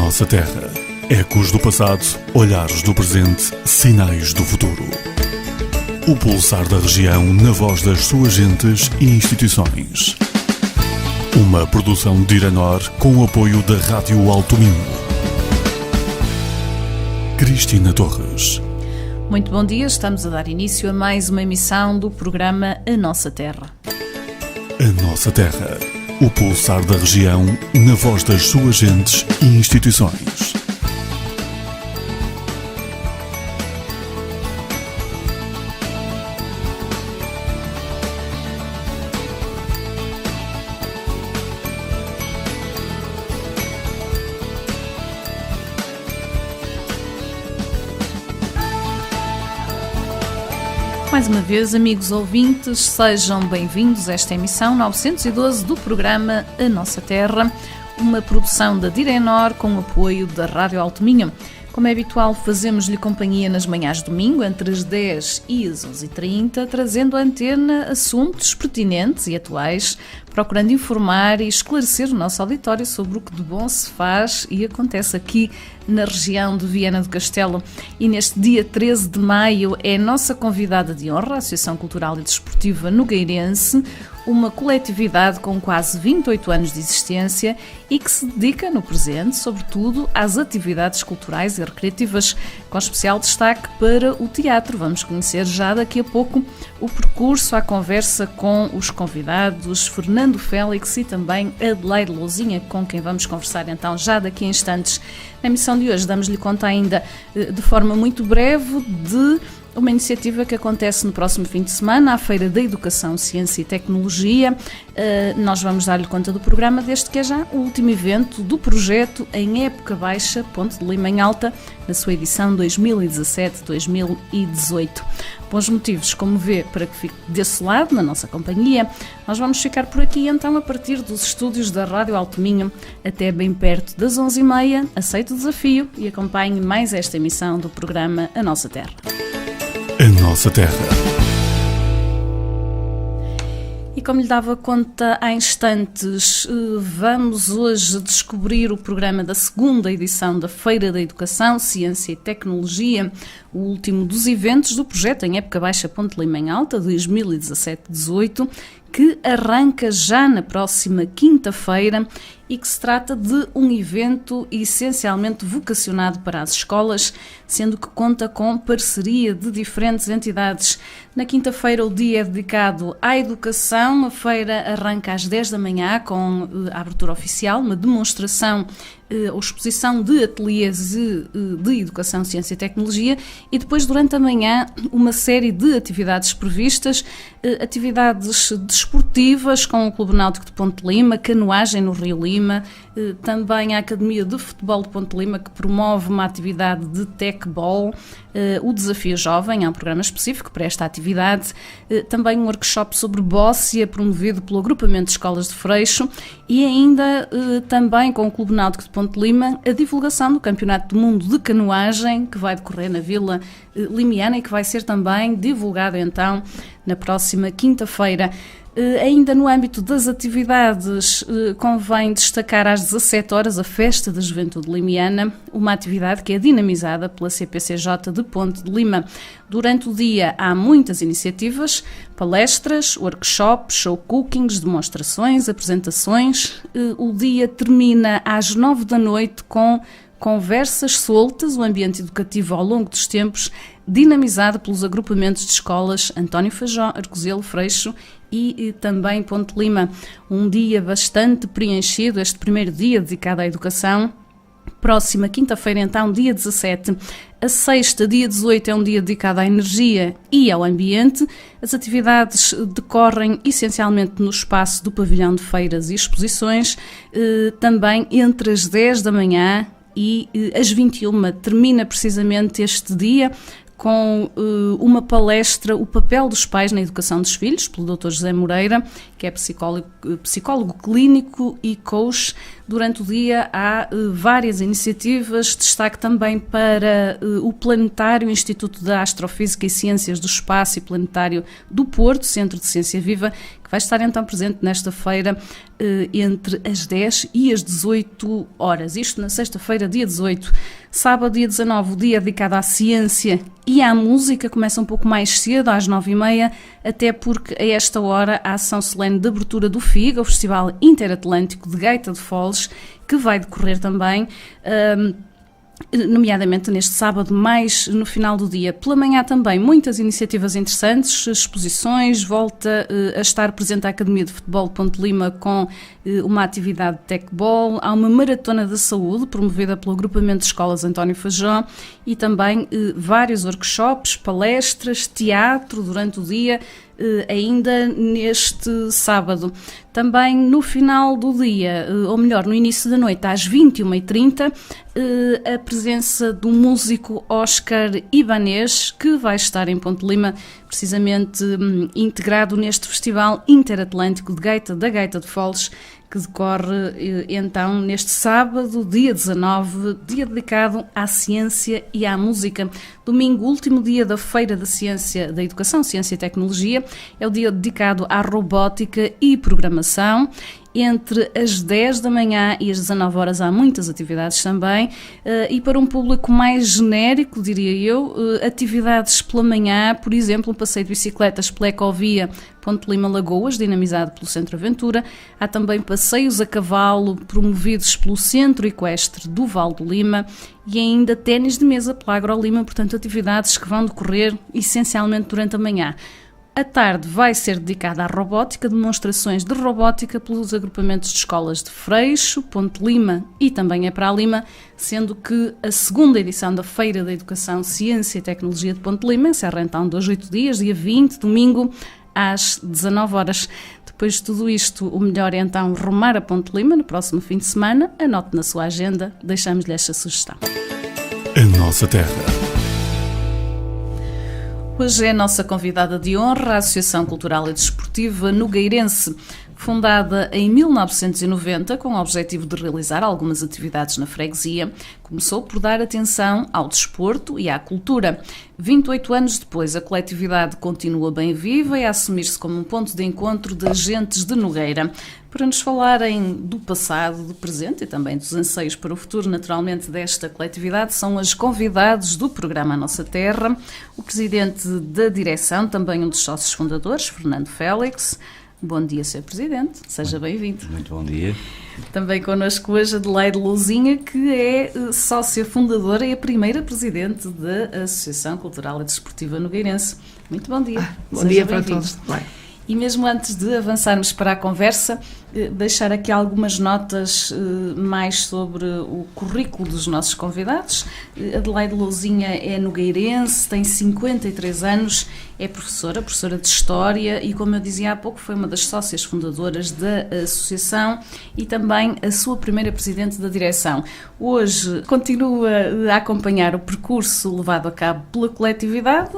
nossa terra. Ecos do passado, olhares do presente, sinais do futuro. O pulsar da região na voz das suas gentes e instituições. Uma produção de Iranor com o apoio da Rádio Alto Minho. Cristina Torres. Muito bom dia, estamos a dar início a mais uma emissão do programa A Nossa Terra. A nossa terra. O pulsar da região na voz das suas gentes e instituições. Mais uma vez, amigos ouvintes, sejam bem-vindos a esta emissão 912 do programa A Nossa Terra, uma produção da Direnor com o apoio da Rádio Alto Minho. Como é habitual, fazemos-lhe companhia nas manhãs de domingo, entre as 10 e as 11h30, trazendo à antena assuntos pertinentes e atuais, procurando informar e esclarecer o nosso auditório sobre o que de bom se faz e acontece aqui na região de Viana do Castelo. E neste dia 13 de maio é nossa convidada de honra a Associação Cultural e Desportiva Nogueirense, uma coletividade com quase 28 anos de existência e que se dedica no presente, sobretudo, às atividades culturais e recreativas, com especial destaque para o teatro. Vamos conhecer já daqui a pouco o percurso, a conversa com os convidados, Fernando Félix e também Adelaide Lousinha, com quem vamos conversar então já daqui a instantes. Na emissão de hoje damos-lhe conta ainda de forma muito breve de uma iniciativa que acontece no próximo fim de semana, a Feira da Educação, Ciência e Tecnologia. Nós vamos dar-lhe conta do programa, desde que é já o último evento do projeto em época baixa, Ponte de Lima em Alta, na sua edição 2017-2018. Bons motivos, como vê, para que fique desse lado, na nossa companhia. Nós vamos ficar por aqui, então, a partir dos estúdios da Rádio Alto Minho, até bem perto das 11h30. Aceite o desafio e acompanhe mais esta emissão do programa A Nossa Terra. A nossa terra. E como lhe dava conta há instantes, vamos hoje descobrir o programa da segunda edição da Feira da Educação, Ciência e Tecnologia, o último dos eventos do projeto em época baixa Ponte de Lima em Alta, 2017-18, que arranca já na próxima quinta-feira e que se trata de um evento essencialmente vocacionado para as escolas, sendo que conta com parceria de diferentes entidades. Na quinta-feira o dia é dedicado à educação, a feira arranca às 10 da manhã com a abertura oficial, uma demonstração ou exposição de ateliês de Educação, Ciência e Tecnologia e depois durante a manhã uma série de atividades previstas, atividades desportivas com o Clube Náutico de Ponte de Lima, canoagem no Rio Lima, também a Academia de Futebol de Ponte de Lima que promove uma atividade de tecbol, o Desafio Jovem, há um programa específico para esta atividade, também um workshop sobre bóssia promovido pelo agrupamento de escolas de Freixo e ainda também com o Clube Náutico de Ponte de Lima a divulgação do Campeonato do Mundo de Canoagem que vai decorrer na Vila Limiana e que vai ser também divulgado então na próxima quinta-feira. Ainda no âmbito das atividades, convém destacar às 17 horas a Festa da Juventude Limiana, uma atividade que é dinamizada pela CPCJ de Ponte de Lima. Durante o dia há muitas iniciativas, palestras, workshops, show cookings, demonstrações, apresentações. O dia termina às 9 da noite com conversas soltas, o ambiente educativo ao longo dos tempos, dinamizado pelos agrupamentos de escolas António Feijó, Arcozelo, Freixo e também Ponte de Lima. Um dia bastante preenchido, este primeiro dia dedicado à educação. Próxima quinta-feira, então, dia 17. A sexta, dia 18, é um dia dedicado à energia e ao ambiente. As atividades decorrem essencialmente no espaço do pavilhão de feiras e exposições, também entre as 10 da manhã e às 21. Termina precisamente este dia com uma palestra, O Papel dos Pais na Educação dos Filhos, pelo Dr. José Moreira, que é psicólogo clínico e coach Durante o dia há várias iniciativas, destaque também para o Planetário Instituto de Astrofísica e Ciências do Espaço e Planetário do Porto, Centro de Ciência Viva, que vai estar então presente nesta feira entre as 10 e as 18 horas. Isto na sexta-feira, dia 18. Sábado, dia 19, o dia dedicado à ciência e à música começa um pouco mais cedo, às 9h30, até porque a esta hora a ação solene de abertura do FIGA, o Festival Interatlântico de Gaita de Foles, que vai decorrer também nomeadamente neste sábado, mais no final do dia. Pela manhã também muitas iniciativas interessantes, exposições, volta a estar presente a Academia de Futebol de Ponte Lima com uma atividade de tecbol, há uma maratona da saúde promovida pelo agrupamento de escolas António Fajó e também vários workshops, palestras, teatro durante o dia, ainda neste sábado. Também no final do dia, ou melhor, no início da noite, às 21h30, a presença do músico Oscar Ibanez, que vai estar em Ponte Lima, precisamente integrado neste Festival Interatlântico de Gaita, da Gaita de Foles, que decorre então neste sábado, dia 19, dia dedicado à ciência e à música. Domingo, último dia da Feira da Ciência, da Educação, Ciência e Tecnologia, é o dia dedicado à robótica e programação. Entre as 10 da manhã e as 19 horas há muitas atividades também, e para um público mais genérico, diria eu, atividades pela manhã, por exemplo, um passeio de bicicletas pela Ecovia Ponte Lima Lagoas, dinamizado pelo Centro Aventura. Há também passeios a cavalo promovidos pelo Centro Equestre do Val do Lima e ainda ténis de mesa pela AgroLima, portanto atividades que vão decorrer essencialmente durante a manhã. A tarde vai ser dedicada à robótica, demonstrações de robótica pelos agrupamentos de escolas de Freixo, Ponte Lima e também é para a Lima, sendo que a segunda edição da Feira da Educação, Ciência e Tecnologia de Ponte Lima encerra então 2 8 dias, dia 20, domingo, às 19 horas. Depois de tudo isto, o melhor é então rumar a Ponte Lima no próximo fim de semana. Anote na sua agenda, deixamos-lhe esta sugestão. A nossa terra. Hoje é a nossa convidada de honra, a Associação Cultural e Desportiva Nogueirense, fundada em 1990 com o objetivo de realizar algumas atividades na freguesia. Começou por dar atenção ao desporto e à cultura. 28 anos depois, a coletividade continua bem viva e a assumir-se como um ponto de encontro de agentes de Nogueira. Para nos falarem do passado, do presente e também dos anseios para o futuro, naturalmente, desta coletividade, são as convidados do programa A Nossa Terra, o presidente da direção, também um dos sócios fundadores, Fernando Félix. Bom dia, Sr. Presidente, seja bem-vindo. Muito bom dia. Também connosco hoje Adelaide Lousinha, que é sócia fundadora e a primeira presidente da Associação Cultural e Desportiva Nogueirense. Muito bom dia. Bom dia para todos. E mesmo antes de avançarmos para a conversa, deixar aqui algumas notas mais sobre o currículo dos nossos convidados. Adelaide Lousinha é nogueirense, tem 53 anos, é professora de História e, como eu dizia há pouco, foi uma das sócias fundadoras da associação e também a sua primeira presidente da direção. Hoje continua a acompanhar o percurso levado a cabo pela coletividade,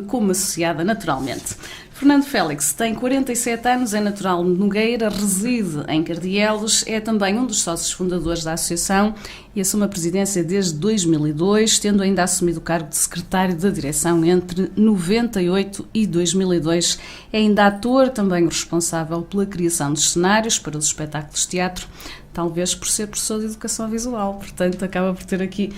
como associada naturalmente. Fernando Félix tem 47 anos, é natural de Nogueira, reside em Cardielos, é também um dos sócios fundadores da associação e assume a presidência desde 2002, tendo ainda assumido o cargo de secretário da direção entre 98 e 2002. É ainda ator, também responsável pela criação dos cenários para os espetáculos de teatro, talvez por ser professor de Educação Visual, portanto acaba por ter aqui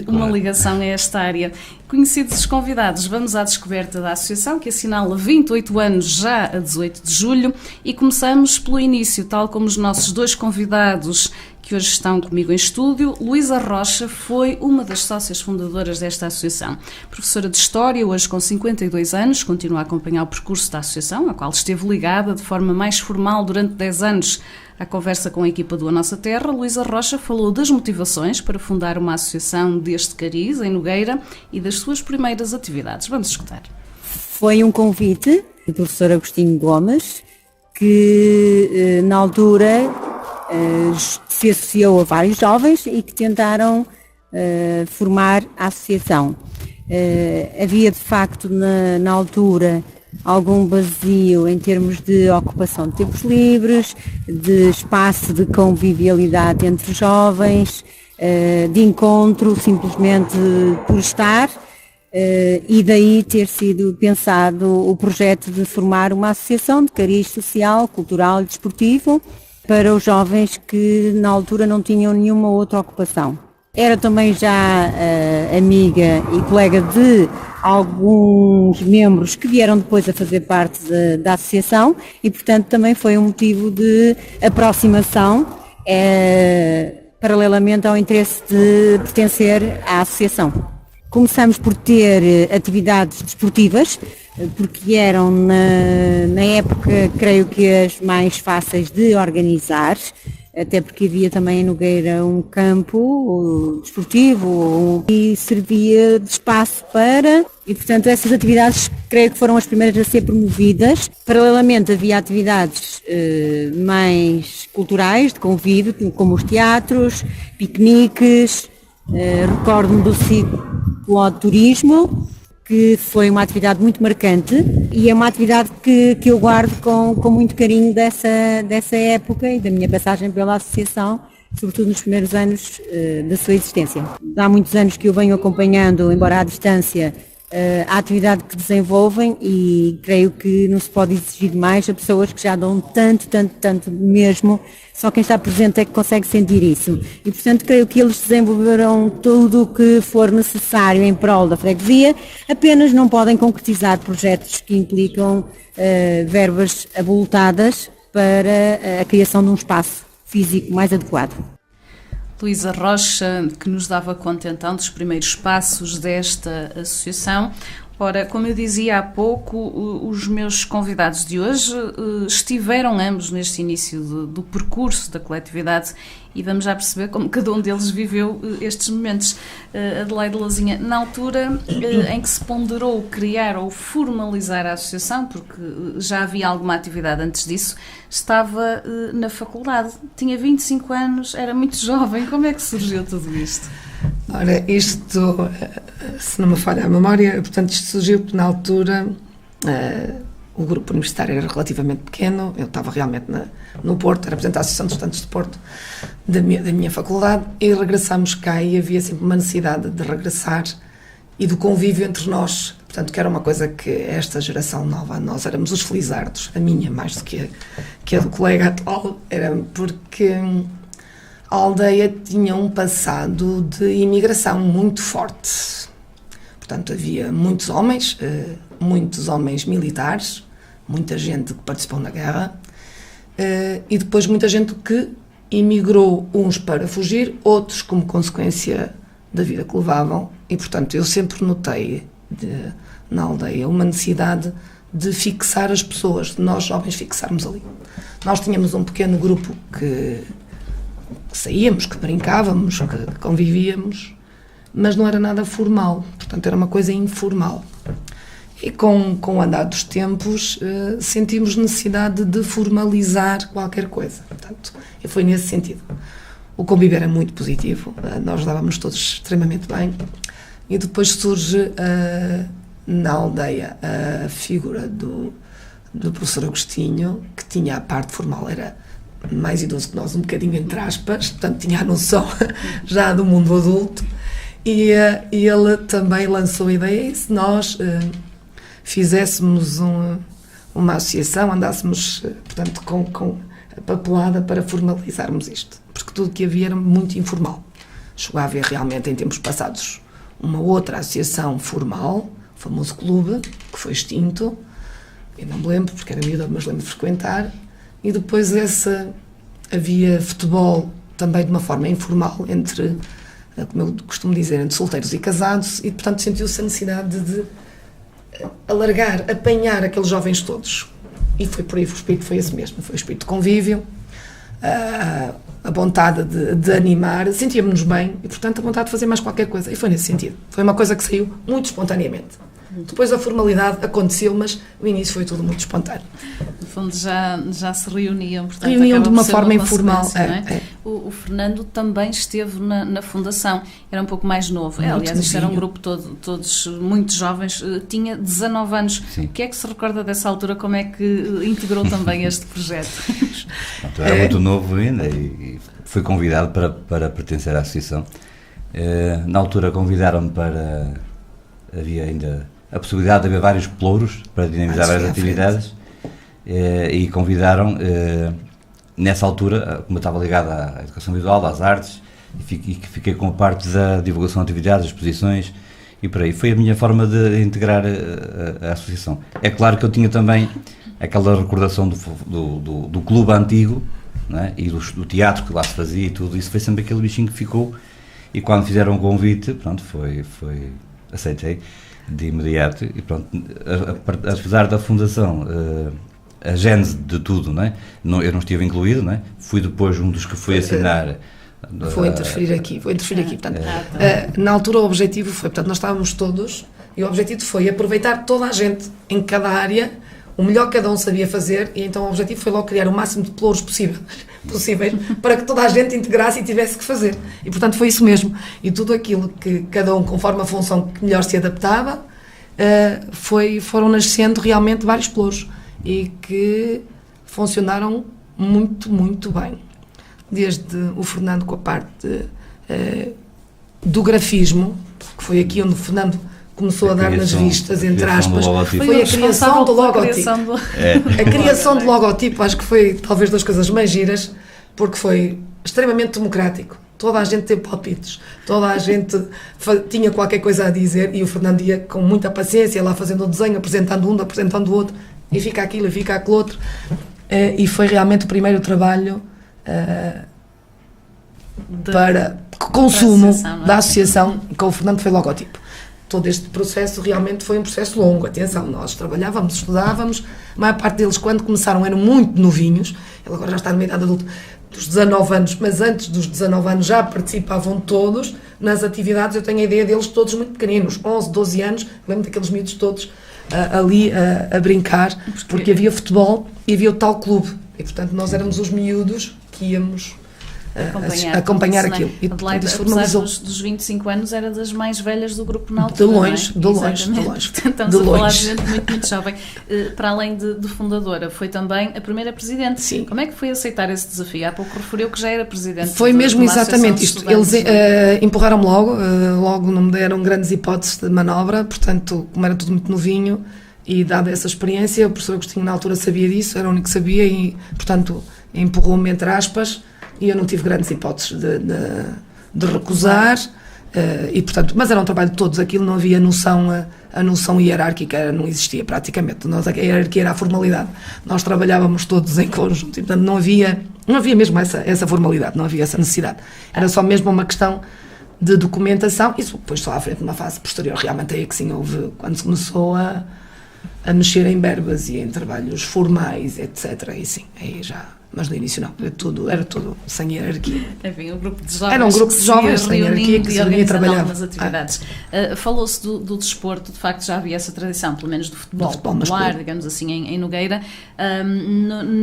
uma ligação a esta área. Conhecidos os convidados, vamos à descoberta da associação, que assinala 28 anos já a 18 de julho, e começamos pelo início, tal como os nossos dois convidados que hoje estão comigo em estúdio. Luísa Rocha foi uma das sócias fundadoras desta associação. Professora de História, hoje com 52 anos, continua a acompanhar o percurso da associação, a qual esteve ligada de forma mais formal durante 10 anos à conversa com a equipa do A Nossa Terra. Luísa Rocha falou das motivações para fundar uma associação deste cariz, em Nogueira, e das suas primeiras atividades. Vamos escutar. Foi um convite do professor Agostinho Gomes, que na altura se associou a vários jovens e que tentaram formar a associação. Havia de facto na altura algum vazio em termos de ocupação de tempos livres, de espaço de convivialidade entre jovens, de encontro simplesmente por estar, e daí ter sido pensado o projeto de formar uma associação de cariz social, cultural e desportivo para os jovens que na altura não tinham nenhuma outra ocupação. Era também já amiga e colega de alguns membros que vieram depois a fazer parte da associação e, portanto, também foi um motivo de aproximação, paralelamente ao interesse de pertencer à associação. Começamos por ter atividades desportivas, porque eram na época, creio que as mais fáceis de organizar, até porque havia também em Nogueira um campo desportivo e servia de espaço para, e portanto essas atividades creio que foram as primeiras a ser promovidas. Paralelamente havia atividades mais culturais, de convívio, como os teatros, piqueniques, recordo-me do cicloturismo, que foi uma atividade muito marcante e é uma atividade que eu guardo com muito carinho dessa época e da minha passagem pela associação, sobretudo nos primeiros anos da sua existência. Há muitos anos que eu venho acompanhando, embora à distância, a atividade que desenvolvem e creio que não se pode exigir mais a pessoas que já dão tanto mesmo, só quem está presente é que consegue sentir isso. E portanto creio que eles desenvolverão tudo o que for necessário em prol da freguesia, apenas não podem concretizar projetos que implicam verbas avultadas para a criação de um espaço físico mais adequado. Luísa Rocha, que nos dava conta então dos primeiros passos desta associação. Ora, como eu dizia há pouco, os meus convidados de hoje estiveram ambos neste início do percurso da coletividade e vamos já perceber como cada um deles viveu estes momentos. Adelaide Lazinha, na altura em que se ponderou criar ou formalizar a associação, porque já havia alguma atividade antes disso, estava na faculdade, tinha 25 anos, era muito jovem. Como é que surgiu tudo isto? Ora, isto, se não me falha a memória, portanto, isto surgiu porque na altura o grupo universitário era relativamente pequeno, eu estava realmente no Porto, era representante da Associação dos Estudantes de Porto da minha faculdade e regressámos cá e havia sempre uma necessidade de regressar e do convívio entre nós, portanto, que era uma coisa que esta geração nova, nós éramos os felizardos, a minha mais do que a do colega atual, era porque a aldeia tinha um passado de imigração muito forte. Portanto, havia muitos homens militares, muita gente que participou na guerra, e depois muita gente que imigrou, uns para fugir, outros como consequência da vida que levavam. E, portanto, eu sempre notei na aldeia uma necessidade de fixar as pessoas, de nós jovens fixarmos ali. Nós tínhamos um pequeno grupo que saíamos, que brincávamos, que convivíamos, mas não era nada formal, portanto era uma coisa informal. E com o andar dos tempos sentimos necessidade de formalizar qualquer coisa, portanto, e foi nesse sentido. O convívio era muito positivo, nós dávamos todos extremamente bem, e depois surge na aldeia a figura do professor Agostinho, que tinha a parte formal, era mais idoso que nós, um bocadinho entre aspas, portanto tinha a noção já do mundo adulto, e ele também lançou a ideia, e se nós fizéssemos uma associação, andássemos, portanto, com a papelada para formalizarmos isto, porque tudo que havia era muito informal. Chegou a haver realmente, em tempos passados, uma outra associação formal, o famoso clube, que foi extinto, eu não me lembro, porque era miúda, mas lembro de frequentar. E depois havia futebol também de uma forma informal entre, como eu costumo dizer, entre solteiros e casados, e portanto sentiu-se a necessidade de alargar, apanhar aqueles jovens todos. E foi por aí, o espírito foi esse mesmo, foi o espírito de convívio, a vontade de animar, sentíamos-nos bem e portanto a vontade de fazer mais qualquer coisa. E foi nesse sentido. Foi uma coisa que saiu muito espontaneamente. Depois a formalidade aconteceu, mas o início foi tudo muito espontâneo. No fundo já se reuniam, portanto, Reuniam de uma forma uma informal. O Fernando também esteve na fundação, era um pouco mais novo. Aliás, isto era um grupo todos muito jovens, tinha 19 anos. Sim. O que é que se recorda dessa altura? Como é que integrou também este projeto? Era muito novo ainda e fui convidado para pertencer à associação. Na altura convidaram-me para... Havia ainda a possibilidade de haver vários pelouros para dinamizar várias atividades e convidaram, nessa altura, como eu estava ligado à educação visual, às artes, e fiquei com a parte da divulgação de atividades, exposições e por aí. Foi a minha forma de integrar a associação. É claro que eu tinha também aquela recordação do clube antigo, não é? E do teatro que lá se fazia e tudo, isso foi sempre aquele bichinho que ficou, e quando fizeram um convite, pronto, aceitei de imediato, e pronto, apesar da fundação, a gênese de tudo, não é? Eu não estive incluído, não é? Fui depois um dos que foi assinar. Vou interferir aqui, portanto, na altura o objetivo foi, portanto, nós estávamos todos, e o objetivo foi aproveitar toda a gente em cada área, o melhor que cada um sabia fazer, e então o objetivo foi logo criar o máximo de pelouros possíveis para que toda a gente integrasse e tivesse que fazer. E portanto foi isso mesmo. E tudo aquilo que cada um, conforme a função que melhor se adaptava, foram nascendo realmente vários pelouros e que funcionaram muito, muito bem. Desde o Fernando com a parte do grafismo, que foi aqui onde o Fernando começou a dar nas vistas, entre aspas, foi a criação do logotipo. A criação do logotipo, acho que foi talvez das coisas mais giras, porque foi extremamente democrático. Toda a gente teve palpites, toda a gente tinha qualquer coisa a dizer, e o Fernando ia com muita paciência lá fazendo o desenho, apresentando um, apresentando o outro, e fica aquilo e fica aquele outro. E foi realmente o primeiro trabalho para consumo da associação, com o Fernando foi logotipo. Todo este processo realmente foi um processo longo, atenção, nós trabalhávamos, estudávamos, a maior parte deles quando começaram eram muito novinhos, ele agora já está numa idade adulta, dos 19 anos, mas antes dos 19 anos já participavam todos nas atividades, eu tenho a ideia deles todos muito pequeninos, 11, 12 anos, lembro daqueles miúdos todos ali a brincar, porque havia futebol e havia o tal clube, e portanto nós éramos os miúdos que íamos acompanhar aquilo. E, Adelaide, apesar dos 25 anos, era das mais velhas do grupo na altura. De longe. Estamos a falar de gente muito, muito jovem. Para além de fundadora, foi também a primeira presidente. Sim. Como é que foi aceitar esse desafio? Há pouco referiu que já era presidente. Foi mesmo exatamente isto. Eles empurraram-me logo não me deram grandes hipóteses de manobra, portanto, como era tudo muito novinho, e dada essa experiência, o professor Agostinho na altura sabia disso, era o único que sabia, e portanto empurrou-me entre aspas, e eu não tive grandes hipóteses de recusar, e portanto, mas era um trabalho de todos, aquilo não havia a noção hierárquica, não existia praticamente, a hierarquia era a formalidade, nós trabalhávamos todos em conjunto, e portanto não havia mesmo essa formalidade, não havia essa necessidade, era só mesmo uma questão de documentação, isso depois só à frente, numa fase posterior, realmente aí que sim houve, quando se começou a mexer em verbas e em trabalhos formais, etc, aí sim, aí já... Mas no início não, era tudo sem hierarquia. Enfim, um grupo de jovens. Era um grupo de jovens sem hierarquia que se reunia e trabalhava. Algumas atividades. Falou-se do desporto, de facto já havia essa tradição, pelo menos do futebol popular, digamos assim, em Nogueira.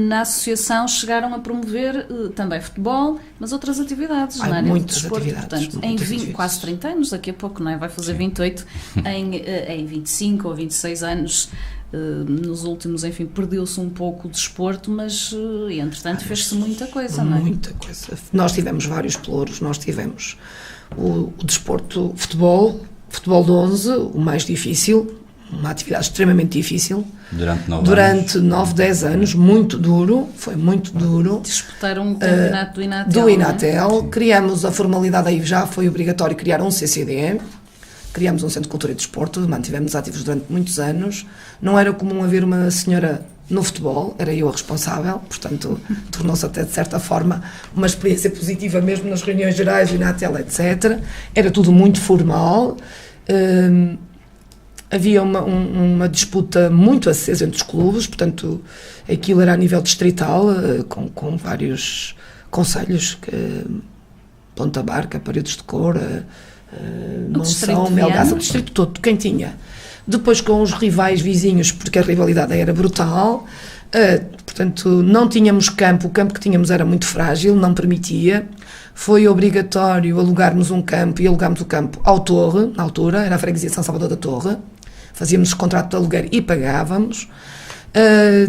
Na associação chegaram a promover também futebol, mas outras atividades na área do desporto. Portanto, em quase 30 anos, daqui a pouco, não é? Vai fazer 28, em 25 ou 26 anos. Nos últimos, enfim, perdeu-se um pouco o desporto, mas entretanto fez-se muita coisa, não é? Muita coisa. Nós tivemos vários pelouros, nós tivemos o desporto, futebol de 11, o mais difícil, uma atividade extremamente difícil. Durante 9, 10 anos, muito duro, foi muito duro. Disputaram um campeonato do Inatel. Do Inatel, criamos a formalidade, aí já foi obrigatório criar um CCD. Criámos um Centro de Cultura e Desporto, mantivemos ativos durante muitos anos. Não era comum haver uma senhora no futebol, era eu a responsável, portanto, tornou-se até de certa forma uma experiência positiva mesmo nas reuniões gerais, na tela, etc. Era tudo muito formal. Havia uma disputa muito acesa entre os clubes, portanto, aquilo era a nível distrital, com vários concelhos, Ponta Barca, Paredes de Cor, Monção, Melgaço, o distrito todo, quem tinha depois com os rivais vizinhos, porque a rivalidade era brutal, portanto não tínhamos campo, o campo que tínhamos era muito frágil, não permitia, foi obrigatório alugarmos um campo, e alugámos o campo ao Torre, na altura, era a freguesia de São Salvador da Torre, fazíamos contrato de aluguer e pagávamos.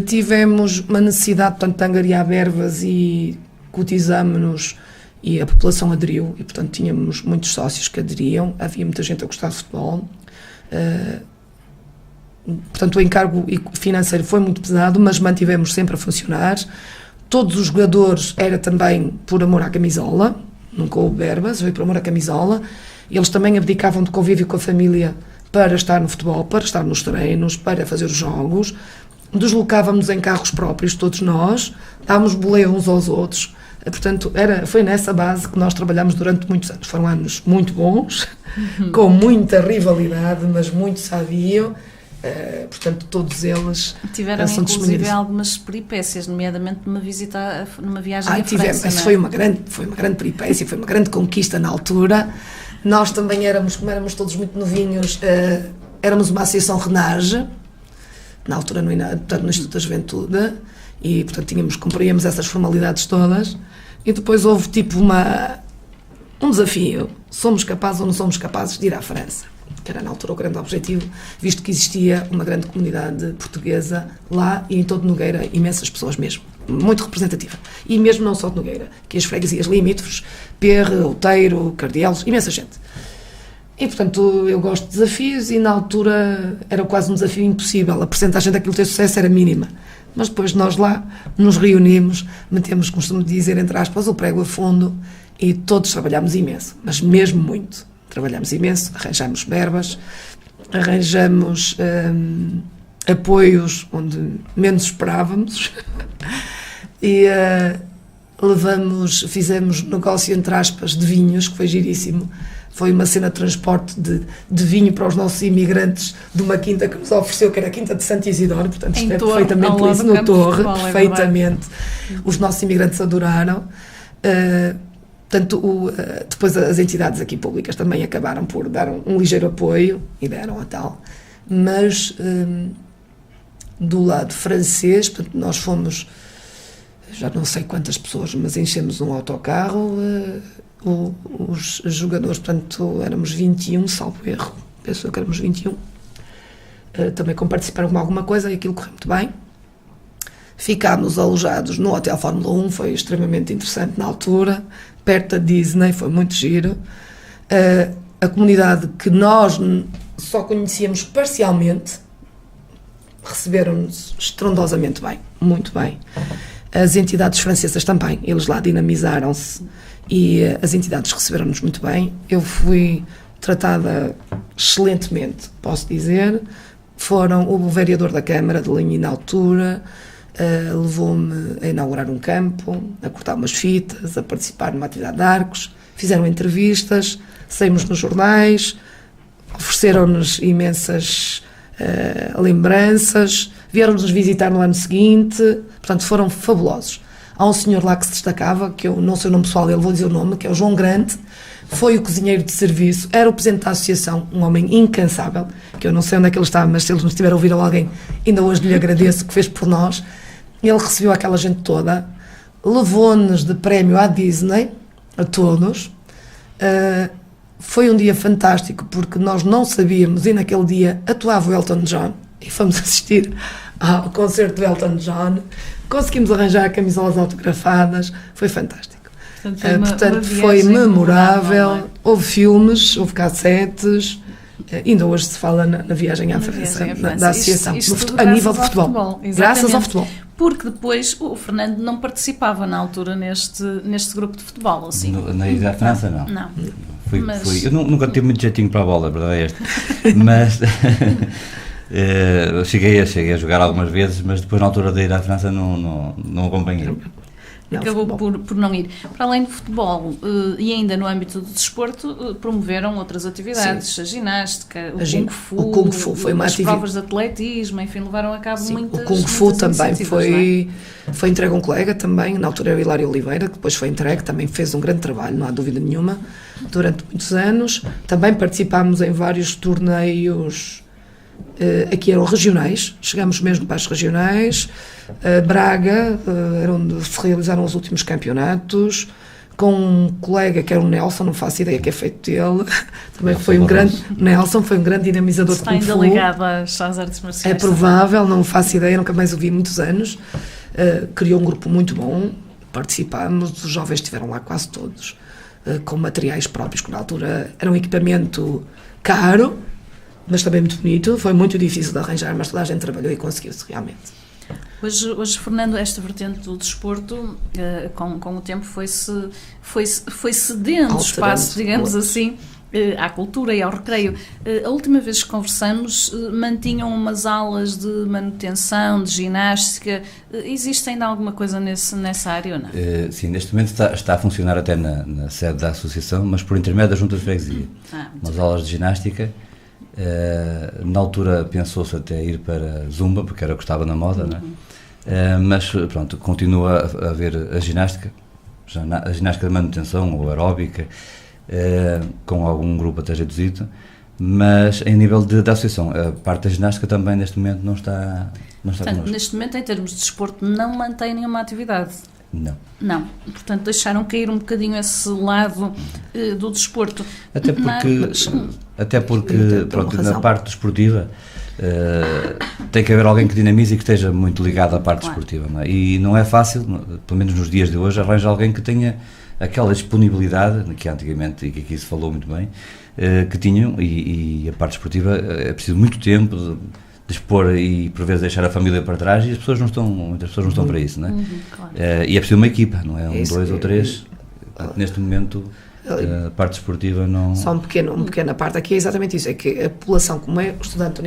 Tivemos uma necessidade, portanto, de angariar verbas e cotizámos-nos, e a população aderiu, e portanto tínhamos muitos sócios que aderiam, havia muita gente a gostar de futebol. Portanto, o encargo financeiro foi muito pesado, mas mantivemos sempre a funcionar. Todos os jogadores era também por amor à camisola, nunca houve verbas, foi por amor à camisola. Eles também abdicavam de convívio com a família para estar no futebol, para estar nos treinos, para fazer os jogos. Deslocávamos em carros próprios, todos nós, dávamos boleia uns aos outros. Portanto, foi nessa base que nós trabalhámos durante muitos anos. Foram anos muito bons, com muita rivalidade, mas muito sadio. Portanto, todos eles tiveram inclusive algumas peripécias, nomeadamente numa viagem à França. Essa foi uma grande peripécia, foi uma grande conquista na altura. Nós também como éramos todos muito novinhos, éramos uma associação Renage, na altura no Instituto da Juventude, e portanto cumpríamos essas formalidades todas, e depois houve um desafio: somos capazes ou não somos capazes de ir à França, que era na altura o grande objetivo, visto que existia uma grande comunidade portuguesa lá, e em todo Nogueira imensas pessoas mesmo, muito representativa, e mesmo não só de Nogueira, que as freguesias limítrofes, Perre, Outeiro, Cardielos, imensa gente. E portanto eu gosto de desafios, e na altura era quase um desafio impossível, a percentagem daquilo ter sucesso era mínima, mas depois nós lá nos reunimos, metemos, costumo dizer, entre aspas, o prego a fundo, e todos trabalhámos imenso, mas mesmo muito. Trabalhámos imenso, arranjámos verbas, arranjamos apoios onde menos esperávamos e fizemos negócio, entre aspas, de vinhos, que foi giríssimo. Foi uma cena de transporte de vinho para os nossos imigrantes de uma quinta que nos ofereceu, que era a Quinta de Santo Isidoro, portanto isto é perfeitamente isso, no Torre, perfeitamente. Os nossos imigrantes adoraram. Portanto, depois as entidades aqui públicas também acabaram por dar um ligeiro apoio, e deram a tal, mas do lado francês, portanto, nós fomos, já não sei quantas pessoas, mas enchemos um autocarro, os jogadores, portanto, éramos 21, salvo erro, penso que éramos 21, também participaram com alguma coisa, e aquilo correu muito bem. Ficámos alojados no Hotel Fórmula 1, foi extremamente interessante na altura, perto da Disney, foi muito giro. A comunidade que nós só conhecíamos parcialmente, receberam-nos estrondosamente bem, muito bem. As entidades francesas também, eles lá dinamizaram-se, e as entidades receberam-nos muito bem. Eu fui tratada excelentemente, posso dizer. O vereador da Câmara de Linha, na altura, levou-me a inaugurar um campo, a cortar umas fitas, a participar numa atividade de arcos, fizeram entrevistas, saímos nos jornais, ofereceram-nos imensas lembranças, vieram-nos visitar no ano seguinte, portanto foram fabulosos. Há um senhor lá que se destacava, que eu não sei o nome pessoal dele, vou dizer o nome, que é o João Grande, foi o cozinheiro de serviço, era o presidente da associação, um homem incansável, que eu não sei onde é que ele está, mas se ele nos estiver a ouvir alguém, ainda hoje lhe agradeço o que fez por nós. Ele recebeu aquela gente toda, levou-nos de prémio à Disney, a todos. Foi um dia fantástico, porque nós não sabíamos, e naquele dia atuava o Elton John, e fomos assistir ao concerto do Elton John, conseguimos arranjar camisolas autografadas, foi fantástico. Portanto, foi memorável, houve filmes, houve cassetes, ainda hoje se fala na viagem à França, da associação, a nível de futebol, graças ao futebol. Porque depois o Fernando não participava na altura neste grupo de futebol, assim? Na ida à França, não. Não. Fui. Eu nunca tive muito jeitinho para a bola, a verdade é esta. Mas cheguei a jogar algumas vezes, mas depois na altura de ir à França não acompanhei. Acabou por não ir. Para além do futebol e ainda no âmbito do desporto, promoveram outras atividades, sim. A ginástica, o Kung Fu foi uma atividade. As provas de atletismo, enfim, levaram a cabo muitas. O Kung Fu também foi entregue a um colega também, na altura era o Hilário Oliveira, que depois foi entregue, também fez um grande trabalho, não há dúvida nenhuma, durante muitos anos. Também participámos em vários torneios aqui eram regionais, chegámos mesmo para as regionais, Braga, era onde se realizaram os últimos campeonatos, com um colega que era o Nelson, não faço ideia que é feito dele, também foi um grande, Nelson foi um grande dinamizador de Kung Fu. Está ainda ligado às artes marciais. É provável, não faço ideia, nunca mais o vi há muitos anos. Criou um grupo muito bom, participámos, os jovens estiveram lá quase todos, com materiais próprios, que na altura era um equipamento caro, mas também muito bonito, foi muito difícil de arranjar, mas toda a gente trabalhou e conseguiu-se realmente. Hoje, Fernando, esta vertente do desporto, com o tempo foi cedendo espaço, digamos assim, à cultura e ao recreio. A última vez que conversamos, mantinham umas aulas de manutenção, de ginástica. Existe ainda alguma coisa nessa área ou não? Sim, neste momento está a funcionar até na sede da associação, mas por intermédio da Junta de Freguesia. Umas aulas de ginástica. Na altura pensou-se até ir para Zumba, porque era o que estava na moda, não é? Mas pronto, continua a haver a ginástica de manutenção ou aeróbica, com algum grupo até reduzido, mas em nível da associação, a parte da ginástica também neste momento não está connosco. Neste momento, em termos de desporto, não mantém nenhuma atividade? Não. Portanto, deixaram cair um bocadinho esse lado do desporto. Até porque pronto, na parte desportiva tem que haver alguém que dinamize e que esteja muito ligado à parte desportiva, não é? E não é fácil, pelo menos nos dias de hoje, arranjar alguém que tenha aquela disponibilidade, que antigamente, e que aqui se falou muito bem, que tinham, e a parte desportiva é preciso muito tempo de expor e por vezes deixar a família para trás, e muitas pessoas não estão para isso, não é? Claro. E é preciso uma equipa, não é? Dois ou três. Neste momento a parte desportiva não... Só uma pequena parte aqui é exatamente isso, é que a população, como é estudante,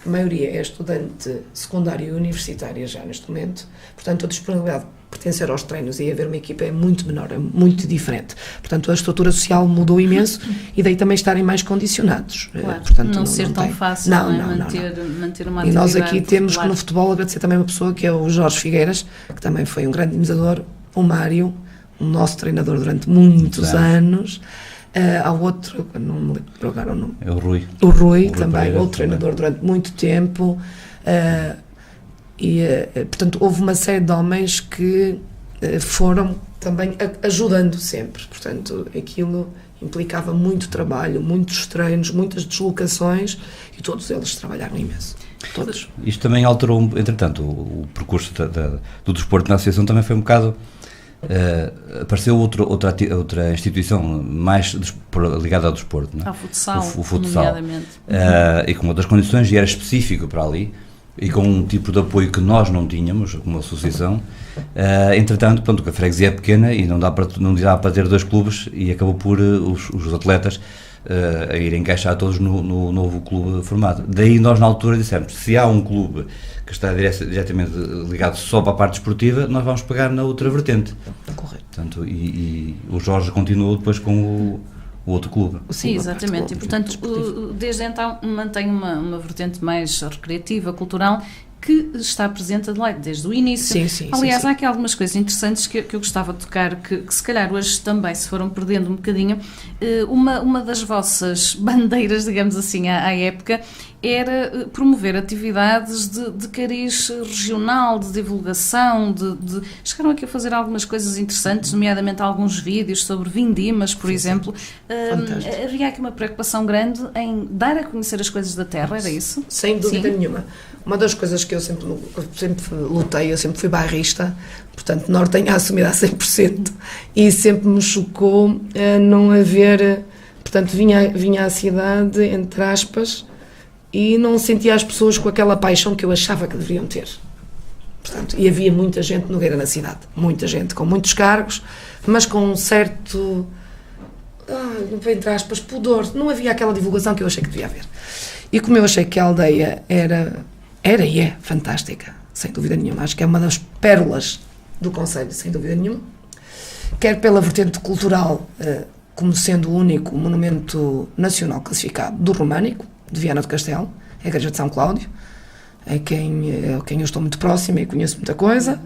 a maioria é estudante secundária e universitária já neste momento, portanto a disponibilidade de pertencer aos treinos e haver uma equipa é muito menor, é muito diferente. Portanto a estrutura social mudou imenso e daí também estarem mais condicionados. Claro, portanto, não ser tão fácil manter uma atividade. E nós aqui temos que no futebol agradecer também uma pessoa que é o Jorge Figueiras, que também foi um grande dinamizador, o Mário, o nosso treinador durante muitos anos. Há outro, não me lembro agora o nome. É o Rui. O Rui também, outro treinador durante muito tempo. Portanto, houve uma série de homens que foram também ajudando sempre. Portanto, aquilo implicava muito trabalho, muitos treinos, muitas deslocações e todos eles trabalharam imenso. Todos. Isto também alterou, entretanto, o percurso do desporto na associação também foi um bocado... apareceu outra instituição mais ligada ao desporto, não é? Ao futsal, o futsal, e com outras condições, e era específico para ali e com um tipo de apoio que nós não tínhamos como associação. Entretanto, pronto, a freguesia é pequena e não dá para ter dois clubes, e acabou por os atletas a irem encaixar todos no novo clube formado. Daí nós na altura dissemos, se há um clube que está diretamente ligado só para a parte esportiva, nós vamos pegar na outra vertente. Correto. Portanto, e o Jorge continuou depois com o outro clube. Sim, exatamente. E, portanto, desde então mantém uma vertente mais recreativa, cultural, que está presente desde o início. Sim. Aliás, há aqui algumas coisas interessantes que eu gostava de tocar, que se calhar hoje também se foram perdendo um bocadinho. Uma das vossas bandeiras, digamos assim, à época, era promover atividades de cariz regional, de divulgação, chegaram aqui a fazer algumas coisas interessantes, nomeadamente alguns vídeos sobre vindimas, por exemplo. Havia aqui uma preocupação grande em dar a conhecer as coisas da terra, era isso? Sem dúvida nenhuma. Uma das coisas que eu sempre lutei, eu sempre fui bairrista, portanto nortenha assumida a 100%, e sempre me chocou não haver, portanto vinha à cidade, entre aspas, e não sentia as pessoas com aquela paixão que eu achava que deveriam ter. Portanto, e havia muita gente nogueira na cidade, muita gente, com muitos cargos, mas com um certo, entre aspas, pudor. Não havia aquela divulgação que eu achei que devia haver. E como eu achei que a aldeia era e é fantástica, sem dúvida nenhuma, acho que é uma das pérolas do concelho, sem dúvida nenhuma, quer pela vertente cultural, como sendo o único monumento nacional classificado do românico, de Viana do Castelo, a Igreja de São Cláudio, a quem eu estou muito próxima e conheço muita coisa.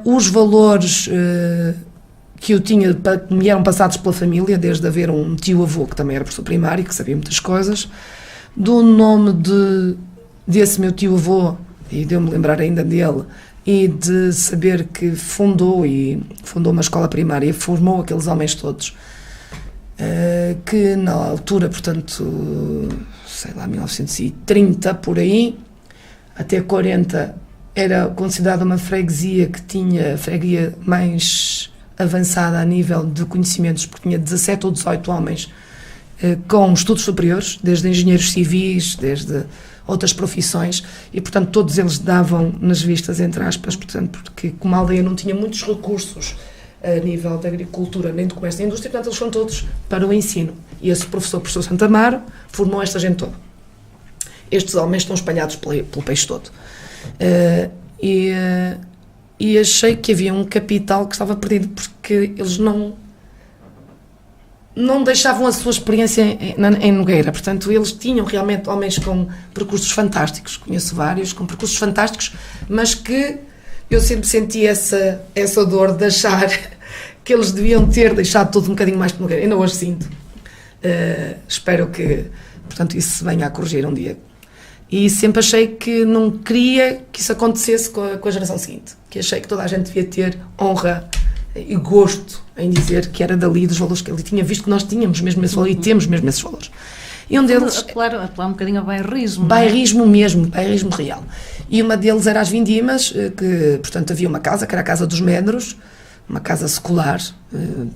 Os valores que eu tinha, que me eram passados pela família, desde haver um tio-avô que também era professor primário, que sabia muitas coisas, do nome desse meu tio-avô, e deu-me lembrar ainda dele, e de saber que fundou uma escola primária e formou aqueles homens todos, que na altura, portanto, sei lá, 1930 por aí, até 40, era considerada uma freguesia que tinha a freguesia mais avançada a nível de conhecimentos, porque tinha 17 ou 18 homens com estudos superiores, desde engenheiros civis, desde outras profissões, e portanto todos eles davam nas vistas, entre aspas, portanto, porque como a aldeia não tinha muitos recursos a nível de agricultura, nem de comércio nem de indústria, portanto eles foram todos para o ensino. E esse professor Santa Amaro, formou esta gente toda. Estes homens estão espalhados pelo país todo. E achei que havia um capital que estava perdido, porque eles não deixavam a sua experiência em Nogueira. Portanto, eles tinham realmente homens com percursos fantásticos, conheço vários com percursos fantásticos, mas que eu sempre senti essa dor de achar que eles deviam ter deixado tudo um bocadinho mais para Nogueira. Ainda hoje sinto. Espero que, portanto, isso se venha a corrigir um dia. E sempre achei que não queria que isso acontecesse com a geração seguinte, que achei que toda a gente devia ter honra e gosto em dizer que era dali dos valores que ele tinha visto, que nós tínhamos mesmo esses valores e temos mesmo esses valores. E um deles... Apelar um bocadinho ao bairrismo. Bairrismo mesmo, bairrismo real. E uma deles era as Vindimas, que, portanto, havia uma casa, que era a Casa dos Medros, uma casa secular,